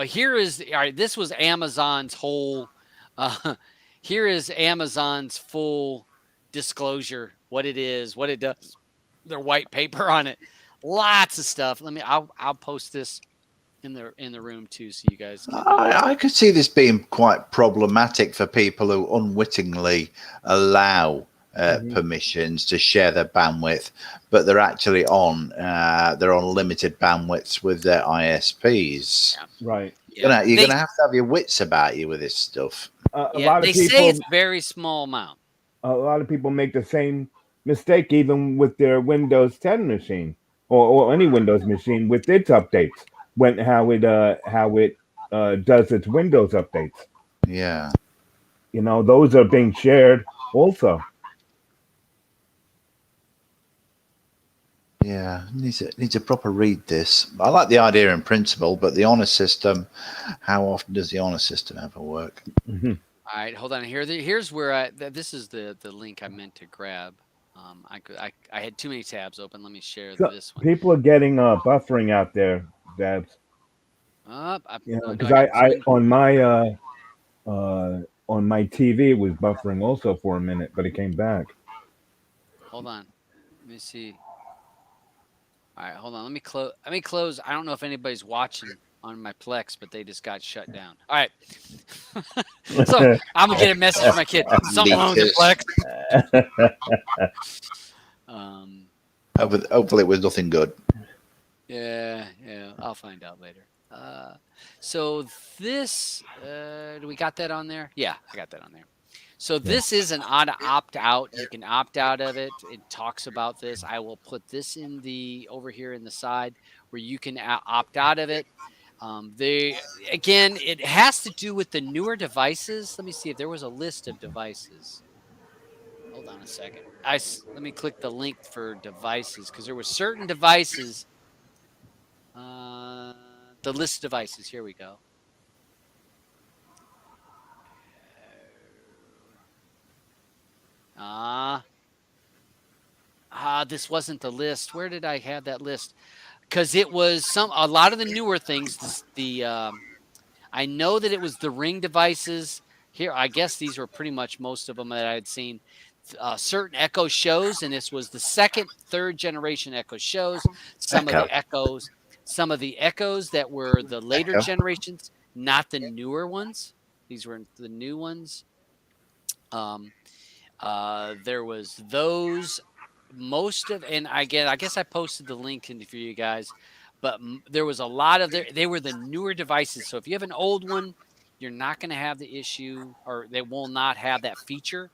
Here is all right. This was Amazon's whole. Uh, here is Amazon's full disclosure. What it is, what it does. Their white paper on it. Lots of stuff. I'll post this in the room too, so you guys can. I could see this being quite problematic for people who unwittingly allow permissions to share their bandwidth, but they're actually on they're on limited bandwidths with their ISPs. Yeah. Right. You're gonna have to have your wits about you with this stuff. A lot of they say people. it's very small amount. A lot of people make the same mistake even with their Windows 10 machine or any Windows machine with its updates. When how it does its Windows updates. Yeah. Those are being shared also. Yeah, needs to proper read this. I like the idea in principle, but the honor system, how often does the honor system ever work? Mhm. All right, hold on. Here's where this is the link I meant to grab. I had too many tabs open. Let me share So this one. people are getting buffering out there, Dabs. No, Because got I screen. on my TV it was buffering also for a minute, but it came back. Hold on. Let me see. All right, hold on. Let me close. I don't know if anybody's watching on my Plex, but they just got shut down. All right. So I'm gonna get a message from my kid. Something wrong with your Plex. Hopefully, it was nothing good. Yeah, I'll find out later. So this, do we got that on there? Yeah, I got that on there. So this is an opt out. You can opt out of it. It talks about this. I will put this in over here in the side where you can opt out of it. It has to do with the newer devices. Let me see if there was a list of devices. Hold on a second. Let me click the link for devices because there were certain devices. The list of devices. Here we go. This wasn't the list. Where did I have that list? Because it was a lot of the newer things. I know that it was the Ring devices. Here, I guess these were pretty much most of them that I had seen. Certain Echo shows, and this was the second, third generation Echo shows. Some of the Echoes that were the later generations, not the newer ones. These were the new ones. There was those and I guess I posted the link in for you guys, but there was a lot of they were the newer devices. So if you have an old one, you're not going to have the issue, or they will not have that feature.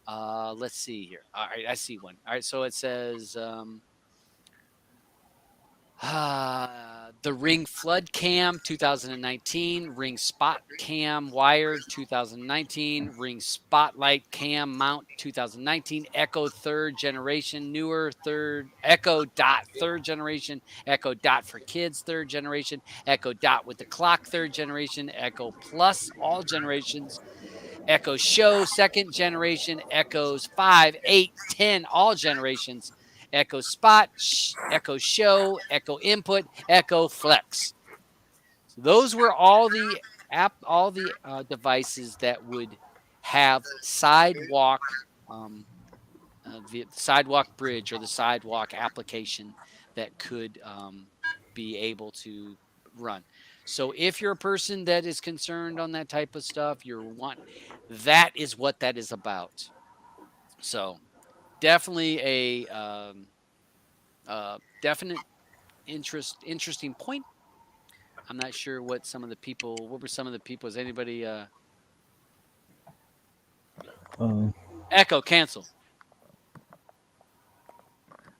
Let's see here. All right, I see one. All right, so it says the Ring Flood Cam 2019, Ring Spot Cam Wired 2019, Ring Spotlight Cam Mount 2019, Echo third generation, newer third, Echo Dot third generation, Echo Dot for kids third generation, Echo Dot with the clock third generation, Echo Plus all generations, Echo Show second generation, Echoes 5, 8, 10 all generations, Echo Spot, Echo Show, Echo Input, Echo Flex. So those were all the devices that would have sidewalk, the sidewalk bridge or the sidewalk application that could be able to run. So if you're a person that is concerned on that type of stuff, that is what that is about. So definitely a definite interesting point. I'm not sure what were some of the people, is anybody, Uh, Echo, cancel.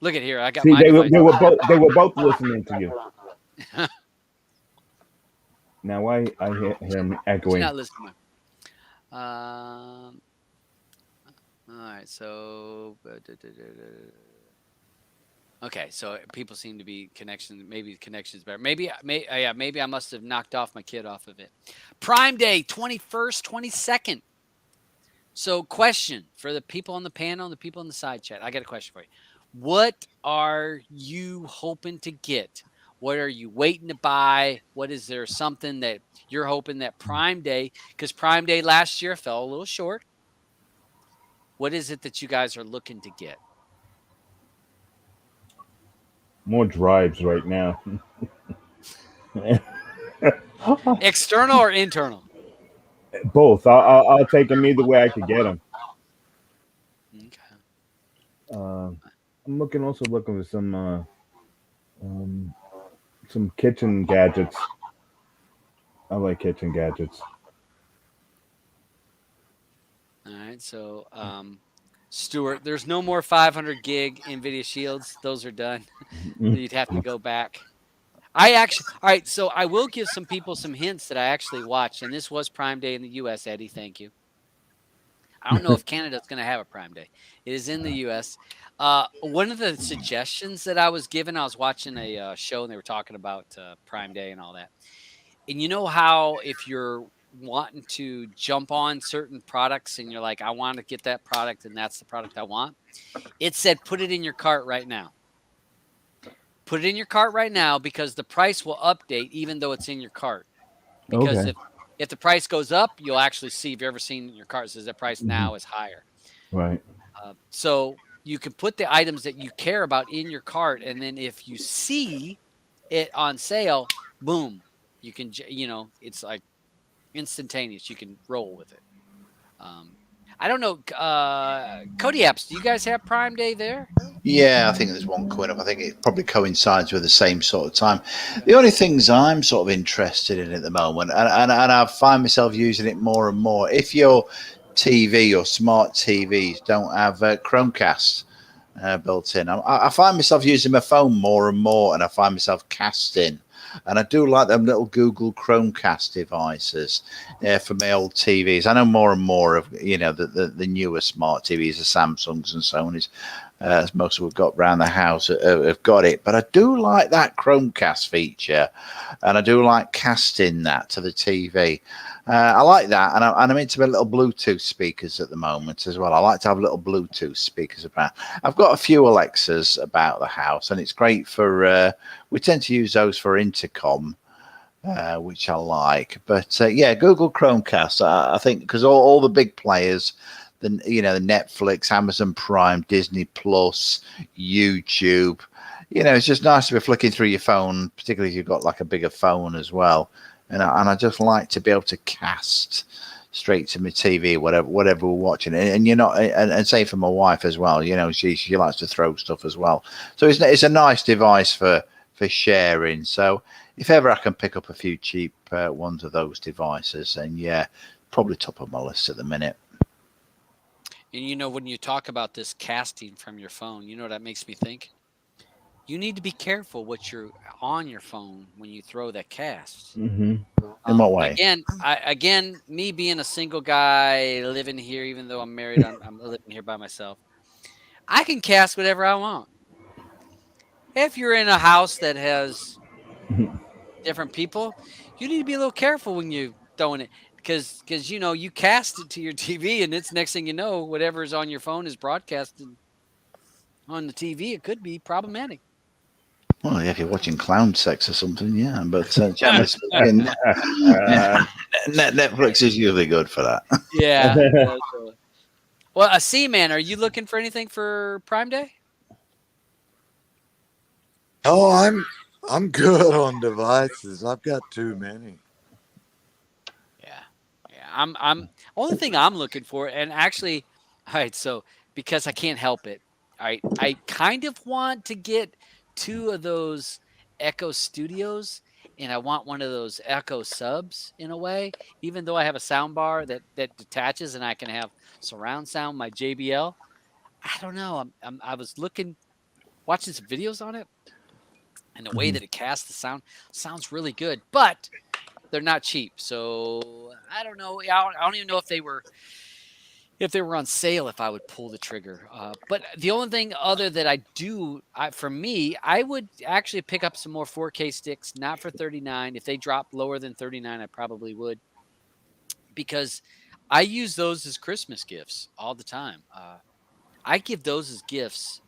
Look at here. I got See, my device. they were both listening to you. Now I hear him She's echoing. not listening. Um. All right. So. Okay. So people seem to be connection. Maybe the connection is better. Maybe. Yeah. Maybe I must have knocked off my kid off of it. Prime Day, 21st, 22nd. So, question for the people on the panel and the people in the side chat. I got a question for you. What are you hoping to get? What are you waiting to buy? What is there something that you're hoping that Prime Day, because Prime Day last year fell a little short. What is it that you guys are looking to get? More drives right now. External or internal? Both. I'll take them either way I could get them. Okay. I'm also looking for some kitchen gadgets. I like kitchen gadgets. All right. So, Stuart, there's no more 500 gig NVIDIA Shields. Those are done. You'd have to go back. All right. So I will give some people some hints that I actually watched, and this was Prime Day in the U.S. Eddie, thank you. I don't know if Canada's going to have a Prime Day. It is in the U.S. One of the suggestions that I was given, I was watching a show and they were talking about Prime Day and all that. And you know how if you're wanting to jump on certain products and you're like, I want to get that product and that's the product I want, it said put it in your cart right now. Put it in your cart right now because the price will update even though it's in your cart. Because Okay. if the price goes up, you'll actually see, if you've ever seen in your cart, it says the price now is higher. Right. So you can put the items that you care about in your cart, and then if you see it on sale, boom, you can, it's like instantaneous. You can roll with it. I don't know. Cody Apps, do you guys have Prime Day there? Yeah, I think there's one coming up. I think it probably coincides with the same sort of time. The only things I'm sort of interested in at the moment, and I find myself using it more and more, if your TV or smart TVs don't have Chromecast built in, I find myself using my phone more and more, and I find myself casting. And I do like them little Google Chromecast devices for my old TVs. I know more and more of the newer smart TVs, the Samsungs and Sonys, as most of we've got around the house have got it. But I do like that Chromecast feature, and I do like casting that to the TV. I like that, and I'm into my little Bluetooth speakers at the moment as well. I like to have little Bluetooth speakers about. I've got a few Alexas about the house, and it's great for. We tend to use those for intercom, which I like. But yeah, Google Chromecast. I think because all the big players, the Netflix, Amazon Prime, Disney Plus, YouTube. It's just nice to be flicking through your phone, particularly if you've got like a bigger phone as well. And I just like to be able to cast straight to my TV, whatever we're watching, and you're not, and same for my wife as well. She likes to throw stuff as well, so it's a nice device for sharing. So if ever I can pick up a few cheap ones of those devices, then yeah, probably top of my list at the minute. And when you talk about this casting from your phone, you know what that makes me think? You need to be careful what you're on your phone when you throw that cast. Mm-hmm. In what way? Again, me being a single guy living here, even though I'm married, I'm living here by myself. I can cast whatever I want. If you're in a house that has different people, you need to be a little careful when you throwing it because you cast it to your TV and it's next thing you know, whatever's on your phone is broadcasted on the TV. It could be problematic. Well, yeah, if you're watching clown sex or something, yeah. But generally speaking, Netflix is usually good for that. Yeah. Well, Cman, are you looking for anything for Prime Day? Oh, I'm good on devices. I've got too many. Yeah. I'm only thing I'm looking for, and actually, all right. So because I can't help it, all right, I kind of want to get 2 of those Echo Studios, and I want one of those Echo subs in a way. Even though I have a sound bar that detaches, and I can have surround sound, my JBL. I don't know. I was watching some videos on it, and the way Mhm. that it casts the sounds really good, but they're not cheap. So I don't know. I don't even know if they were on sale, if I would pull the trigger. But the only thing other that I do, for me, I would actually pick up some more 4K sticks, not for 39. If they drop lower than 39, I probably would, because I use those as Christmas gifts all the time. I give those as gifts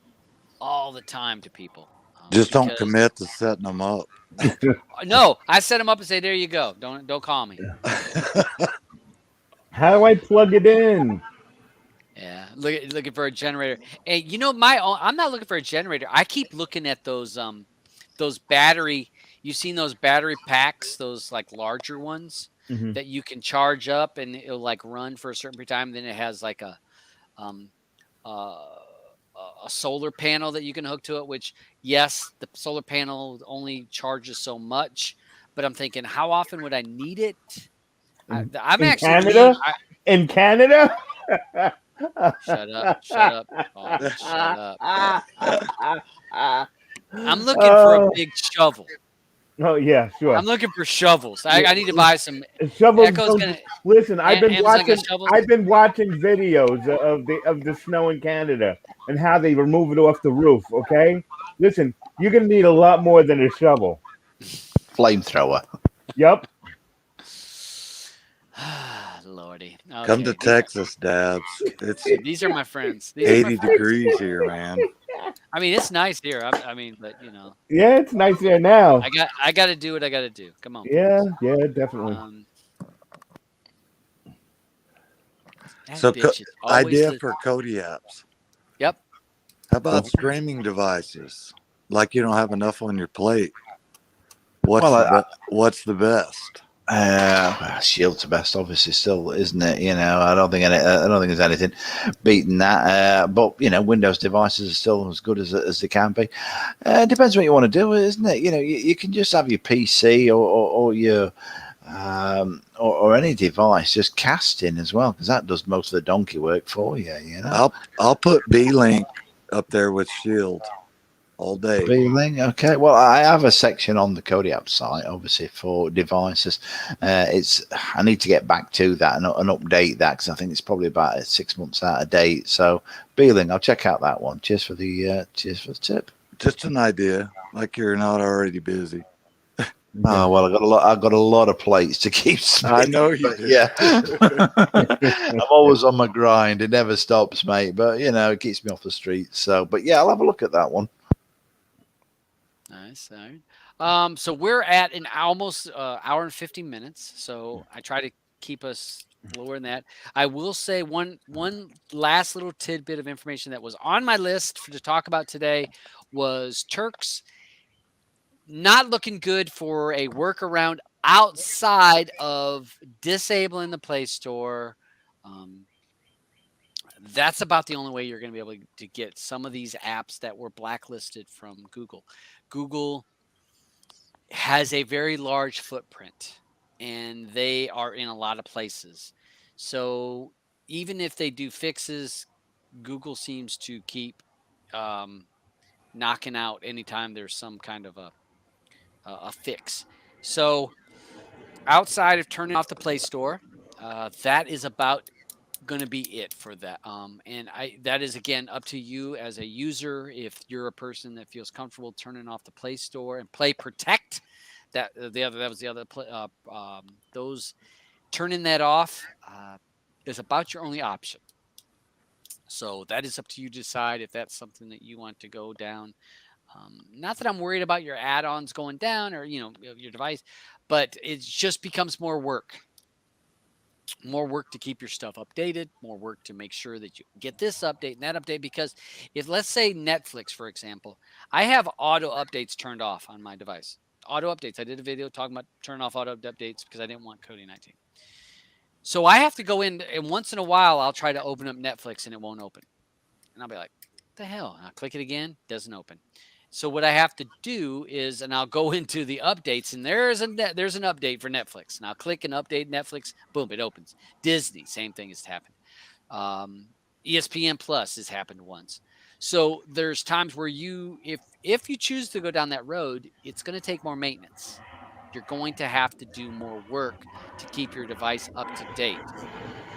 all the time to people, Just don't because commit to setting them up. no, I set them up and say, "There you go. Don't call me." How do I plug it in? Yeah, looking for a generator. And I'm not looking for a generator. I keep looking at those battery. You've seen those battery packs, those like larger ones Mhm. that you can charge up and it'll like run for a certain period of time. Then it has like um uh, a solar panel that you can hook to it. Which, yes, the solar panel only charges so much. But I'm thinking, how often would I need it? I'm In actually lean. Canada? In Canada? Shut up! Shut up! Oh, shut up! I'm looking for a Oh, big shovel. oh yeah, sure. I'm looking for shovels. Yeah, I need to buy some. shovels Echo's don't gonna listen. Amazon got shovels. I've been watching videos of the snow in Canada and how they remove it off the roof. Okay, listen, you're gonna need a lot more than a shovel. Flamethrower. Yep. Lordy. Come to Okay. Texas, Dabs. It's These are my friends. These are my 80 friends. degrees here, man. I mean, it's nice here. I mean, but Yeah, it's nice there now. I got to do what I got to do. Come on. Yeah, yeah, definitely. Um, that So, bitch is always. idea for Cody apps. Yep. How about streaming devices? Like you don't have enough on your plate. What's the best? Shield's the best, obviously, still, isn't it? I don't think there's anything beating that. But Windows devices are still as good as they can be. It depends what you want to do, isn't it? You can just have your PC or your or any device just casting as well, because that does most of the donkey work for you. I'll put B-Link up there with Shield all day. Feeling okay. Well, I have a section on the Kodi app site, obviously, for devices. I need to get back to that and update that, because I think it's probably about 6 months out of date. So, Beeling, I'll check out that one. Cheers for the tip. Just an idea, like you're not already busy. Oh well, I got a lot of plates to keep spinning. I know you do. Yeah, I'm always on my grind. It never stops, mate. But it keeps me off the streets. So, but yeah, I'll have a look at that one. Nice. All right. So we're at an almost hour and 50 minutes. So I try to keep us lower than that. I will say one last little tidbit of information that was on my list to talk about today was Turks not looking good for a workaround outside of disabling the Play Store. That's about the only way you're going to be able to get some of these apps that were blacklisted from Google. Google has a very large footprint, and they are in a lot of places. So even if they do fixes, Google seems to keep knocking out anytime there's some kind of a fix. So outside of turning off the Play Store, that is about going to be it for that. And that is again up to you as a user. If you're a person that feels comfortable turning off the Play Store and Play Protect, those turning that off is about your only option. So that is up to you to decide if that's something that you want to go down. Not that I'm worried about your add-ons going down or your device, but it just becomes more work to keep your stuff updated, more work to make sure that you get this update and that update. Because if, let's say, Netflix, for example, I have auto updates turned off on my device. Auto updates. I did a video talking about turning off auto updates because I didn't want Kodi 19. So I have to go in, and once in a while, I'll try to open up Netflix and it won't open. And I'll be like, what the hell? And I'll click it again, doesn't open. So what I have to do is, and I'll go into the updates, and there's an update for Netflix. And I'll click and update Netflix. Boom, it opens. Disney, same thing has happened. ESPN Plus has happened once. So there's times where if you choose to go down that road, it's going to take more maintenance. You're going to have to do more work to keep your device up to date.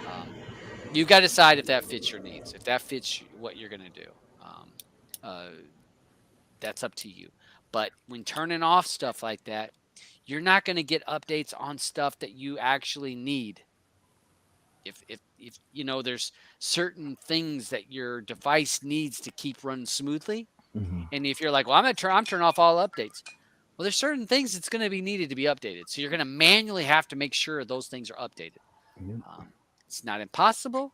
Um, you've got to decide if that fits your needs, if that fits what you're going to do. Uh, that's up to you. But when turning off stuff like that, you're not going to get updates on stuff that you actually need. If you know there's certain things that your device needs to keep running smoothly, Hmm. and if you're like, well, I'm turning off all updates. Well, there's certain things that's going to be needed to be updated. So you're going to manually have to make sure those things are updated. Yep. It's not impossible.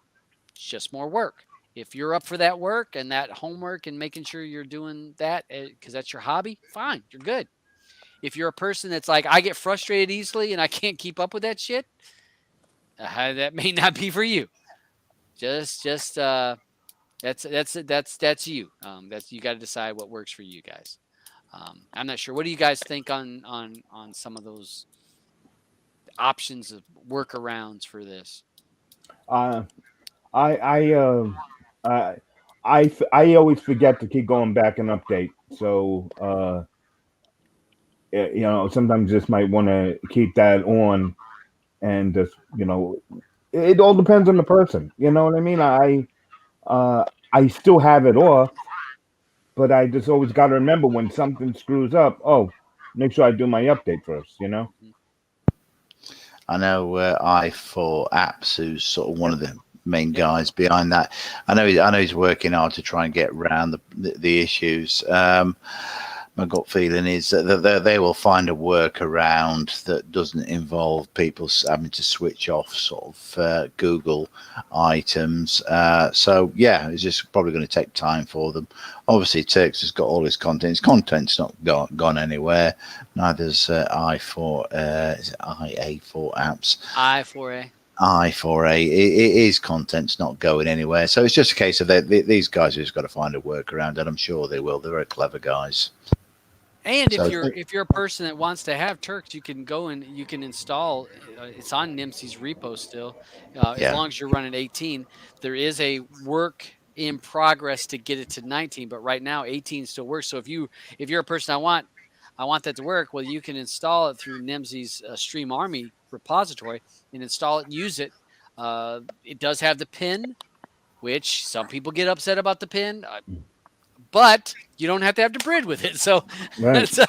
It's just more work. If you're up for that work and that homework and making sure you're doing that because that's your hobby, fine, you're good. If you're a person that's like, I get frustrated easily and I can't keep up with that shit, that may not be for you. Just that's you. That's you got to decide what works for you guys. I'm not sure. What do you guys think on some of those options of workarounds for this? Uh, I I I I always forget to keep going back and update. So sometimes just might want to keep that on and just it all depends on the person. You know what I mean? I still have it off, but I just always got to remember when something screws up. Oh, make sure I do my update first. You know? Mhm. I know I4 Apps, who's sort of one Yep. of the main Yep. guys behind that. I know he's working hard to try and get around the issues. My gut feeling is that they will find a workaround that doesn't involve people having to switch off sort of Google items. So yeah, it's just probably going to take time for them. Obviously, Turks has got all his content. His content's not gone anywhere. Neither's I4. Is it IA4 apps? I4A. I4A. His content's not going anywhere. So it's just a case of these guys have just got to find a workaround, and I'm sure they will. They're very clever guys. And So if you're a person that wants to have Turks, you can go and you can install. It's on NIMSY's repo still, as yeah. long as you're running 18. There is a work in progress to get it to 19, but right now 18 still works. So if you're a person I want that to work, well, you can install it through NIMSY's Stream Army repository and install it and use it. It does have the pin, which some people get upset about the pin. But you don't have to have the bread with it. So, Right. so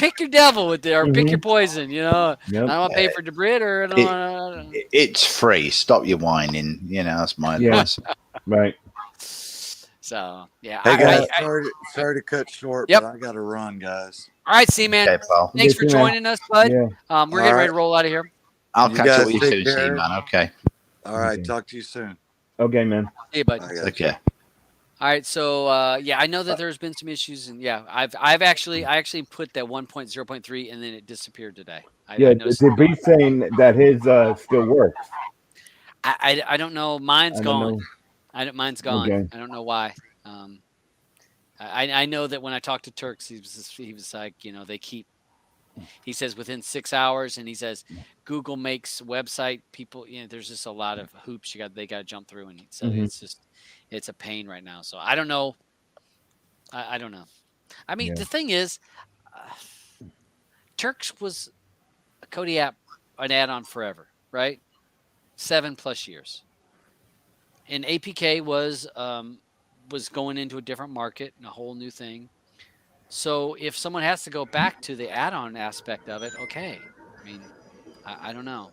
pick your devil with it or pick your Hmm. poison. I Yep. don't want to pay for the bread or I don't It, want to. it's free. Stop your whining. That's my Yeah. advice. Right. So, yeah. Hey guys, I sorry to cut short, Yep. but I got to run, guys. all right, Cman. Okay, pal. Thanks Good for to know. joining us, bud. Yeah. We're All getting ready right. to roll out of here. I'll You catch up guys with you take soon, care. man. Okay. All right, Okay. talk to you soon. Okay, man. See you, bud. Bye, guys. Take care. All right, so I know that there's been some issues, and I actually put that 1.0.3, and then it disappeared today. Yeah. I noticed. To be saying that his still works. I don't know. Mine's I don't gone. know. Mine's gone. Okay. I don't know why. I know that when I talked to Turks, he was like, they keep. He says within 6 hours, and he says Google makes website people. There's just a lot of hoops they got to jump through, and he said Mhm. it's a pain right now. So I don't know. I don't know. I mean, Yeah. the thing is, Turks was a Cody app, an add-on forever, right? 7+ years, and APK was going into a different market and a whole new thing. So if someone has to go back to the add-on aspect of it, okay. I mean, I don't know.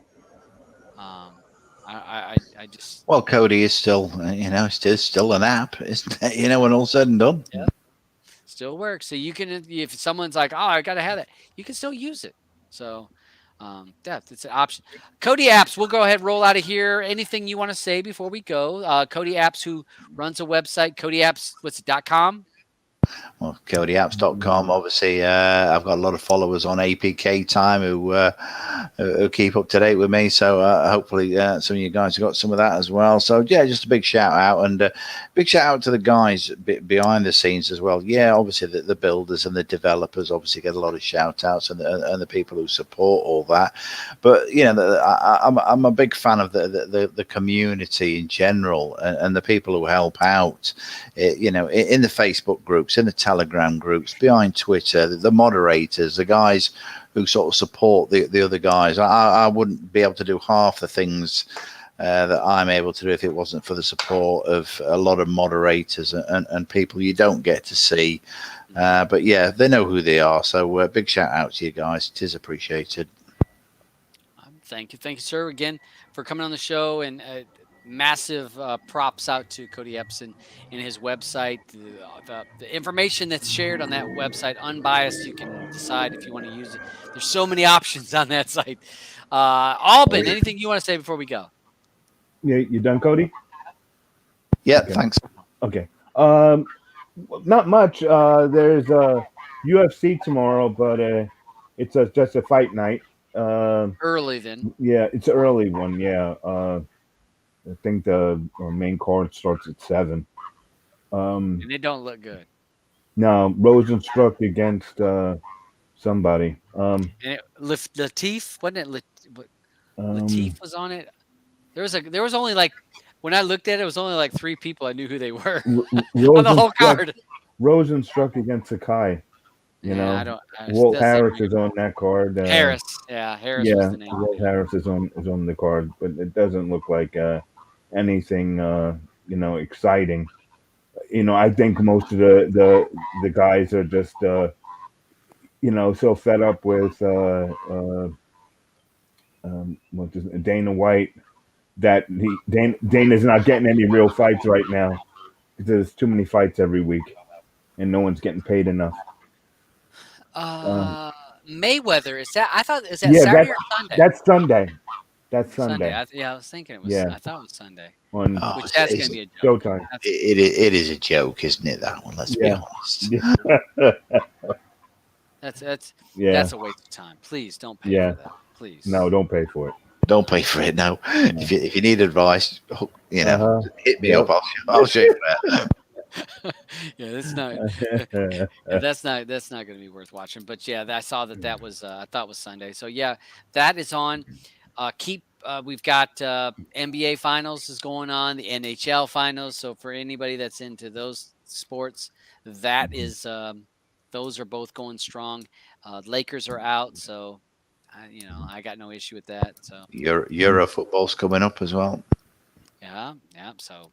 I just Well, Cody is still, still an app, isn't it? When all's said and done. yeah, still works. So you can, if someone's like, oh, I got to have that, you can still use it. So it's an option. Cody Apps, we'll go ahead and roll out of here. Anything you want to say before we go? Cody Apps, who runs a website, Cody Apps, what's it, .com? Well, CodyApps.com. Obviously, I've got a lot of followers on APK Time who keep up to date with me. So hopefully some of you guys have got some of that as well. So yeah, just a big shout out, and big shout out to the guys behind the scenes as well. Yeah, obviously the builders and the developers obviously get a lot of shout outs, and the people who support all that. But you know, I'm a big fan of the community in general, and the people who help out. You know, in the Facebook groups, in the Telegram groups, behind Twitter, the moderators, the guys who sort of support the other guys. I wouldn't be able to do half the things that I'm able to do if it wasn't for the support of a lot of moderators and people you don't get to see. But yeah, they know who they are. So big shout out to you guys. It is appreciated. Thank you, sir, again for coming on the show, and massive props out to Cody Epson and his website. The information that's shared on that website, unbiased. You can decide if you want to use it. There's so many options on that site. Alban, anything you want to say before we go? Yeah, you done, Cody? Yeah, okay. Thanks. Okay. Not much. There's UFC tomorrow, but it's just a fight night. Early then. Yeah, it's an early one. Yeah. I think the main card starts at 7. And they don't look good. No, Rosenstruck against somebody. And Latif, wasn't it? Latif was on it. There was only like, when I looked at it, it was only like 3 people I knew who they were on the whole card. Rosenstruck against Sakai. You know, Walt Harris is on that card. Harris was the name. Walt Harris is on the card, but it doesn't look like anything exciting. You know, I think most of the guys are just so fed up with Dana White that Dana's not getting any real fights right now because there's too many fights every week and no one's getting paid enough. Mayweather, is that Saturday or Sunday? That's Sunday. That's Sunday. I was thinking it was. I thought it was Sunday. Which that's going to be a joke. Showtime. It is a joke, isn't it? That one. Let's be honest. That's a waste of time. Please don't pay for that. Please. No, don't pay for it. Don't pay for it. No. If you need advice, hit me up. I'll show you that. Yeah, that's not going to be worth watching. But yeah, I saw that was I thought it was Sunday. So yeah, that is on. We've got NBA finals is going on, the NHL finals. So for anybody that's into those sports, that is those are both going strong. Lakers are out, so I got no issue with that. So Euro football's coming up as well. Yeah. So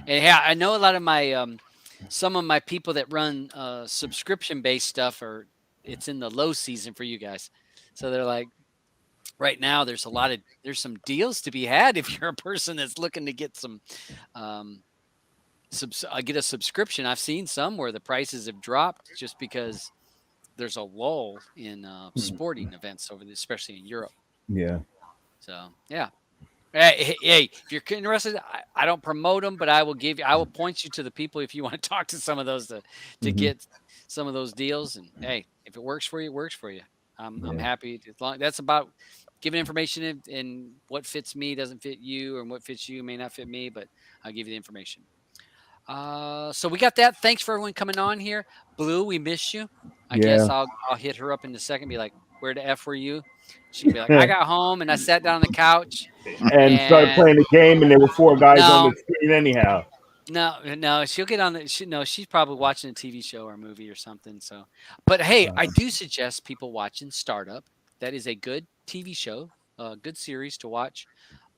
I know a lot of my some of my people that run subscription based stuff it's in the low season for you guys. So they're like, right now there's some deals to be had if you're a person that's looking to get some get a subscription. I've seen some where the prices have dropped just because there's a lull in sporting events especially in Europe. Yeah. So yeah. Hey, if you're interested, I don't promote them, but I will point you to the people if you want to talk to some of those to get some of those deals. And hey, if it works for you, it works for you. I'm happy. That's about giving information and what fits me doesn't fit you, and what fits you may not fit me, but I'll give you the information. So we got that. Thanks for everyone coming on here. Blue, we miss you. I guess I'll hit her up in a second. Be like, where the F were you? She'd be like, I got home and I sat down on the couch and started playing the game, and there were 4 guys on the screen anyhow. No, she'll get on she's probably watching a TV show or a movie or something. So, but hey, I do suggest people watching Startup. That is a good TV show, a good series to watch.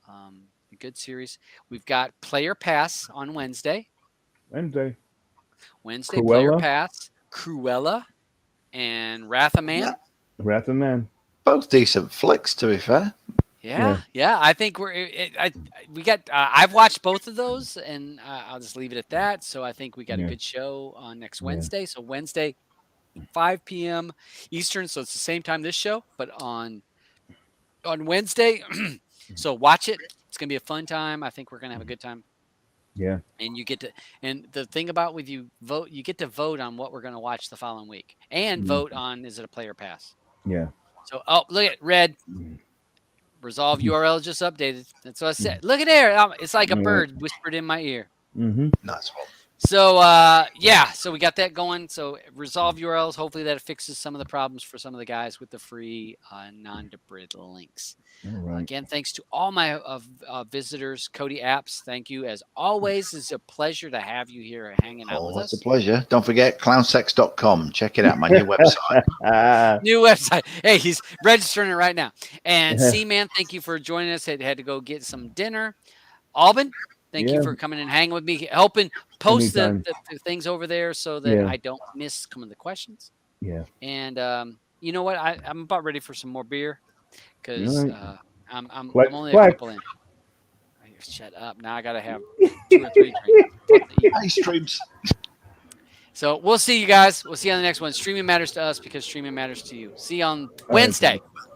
A good series. We've got Player Pass on Wednesday. Cruella. Player Pass, Cruella, and Wrath of Man. Wrath of Man. Both decent flicks, to be fair. Yeah. I think I've watched both of those, and I'll just leave it at that. So I think we got a good show on next Wednesday. Yeah. So Wednesday, 5 p.m. Eastern. So it's the same time this show, but on Wednesday. So watch it. It's gonna be a fun time. I think we're gonna have a good time. Yeah. And you get to, and the thing about with you vote, you get to vote on what we're going to watch the following week, and vote on, is it a player pass? Yeah. So, oh, look at Red. Mm. Resolve URL just updated. That's what I said. Look at there. It's like a bird whispered in my ear. Mm-hmm. Nice one. So yeah, so we got that going. So resolve URLs. Hopefully that fixes some of the problems for some of the guys with the free non-debrid links. All right. Again, thanks to all my visitors, Cody Apps. Thank you as always. It's a pleasure to have you here hanging out with us. It's a pleasure. Don't forget clownsex.com. Check it out, my new website. New website. Hey, he's registering it right now. And Cman, thank you for joining us. Had to go get some dinner. Alban, thank you for coming and hanging with me, helping post the things over there so that I don't miss some of the questions. Yeah. And you know what? I'm about ready for some more beer because I'm only a couple in. Shut up. Now I got to have 2 or 3 drinks. Hey, streams. So we'll see you guys. We'll see you on the next one. Streaming matters to us because streaming matters to you. See you on Wednesday.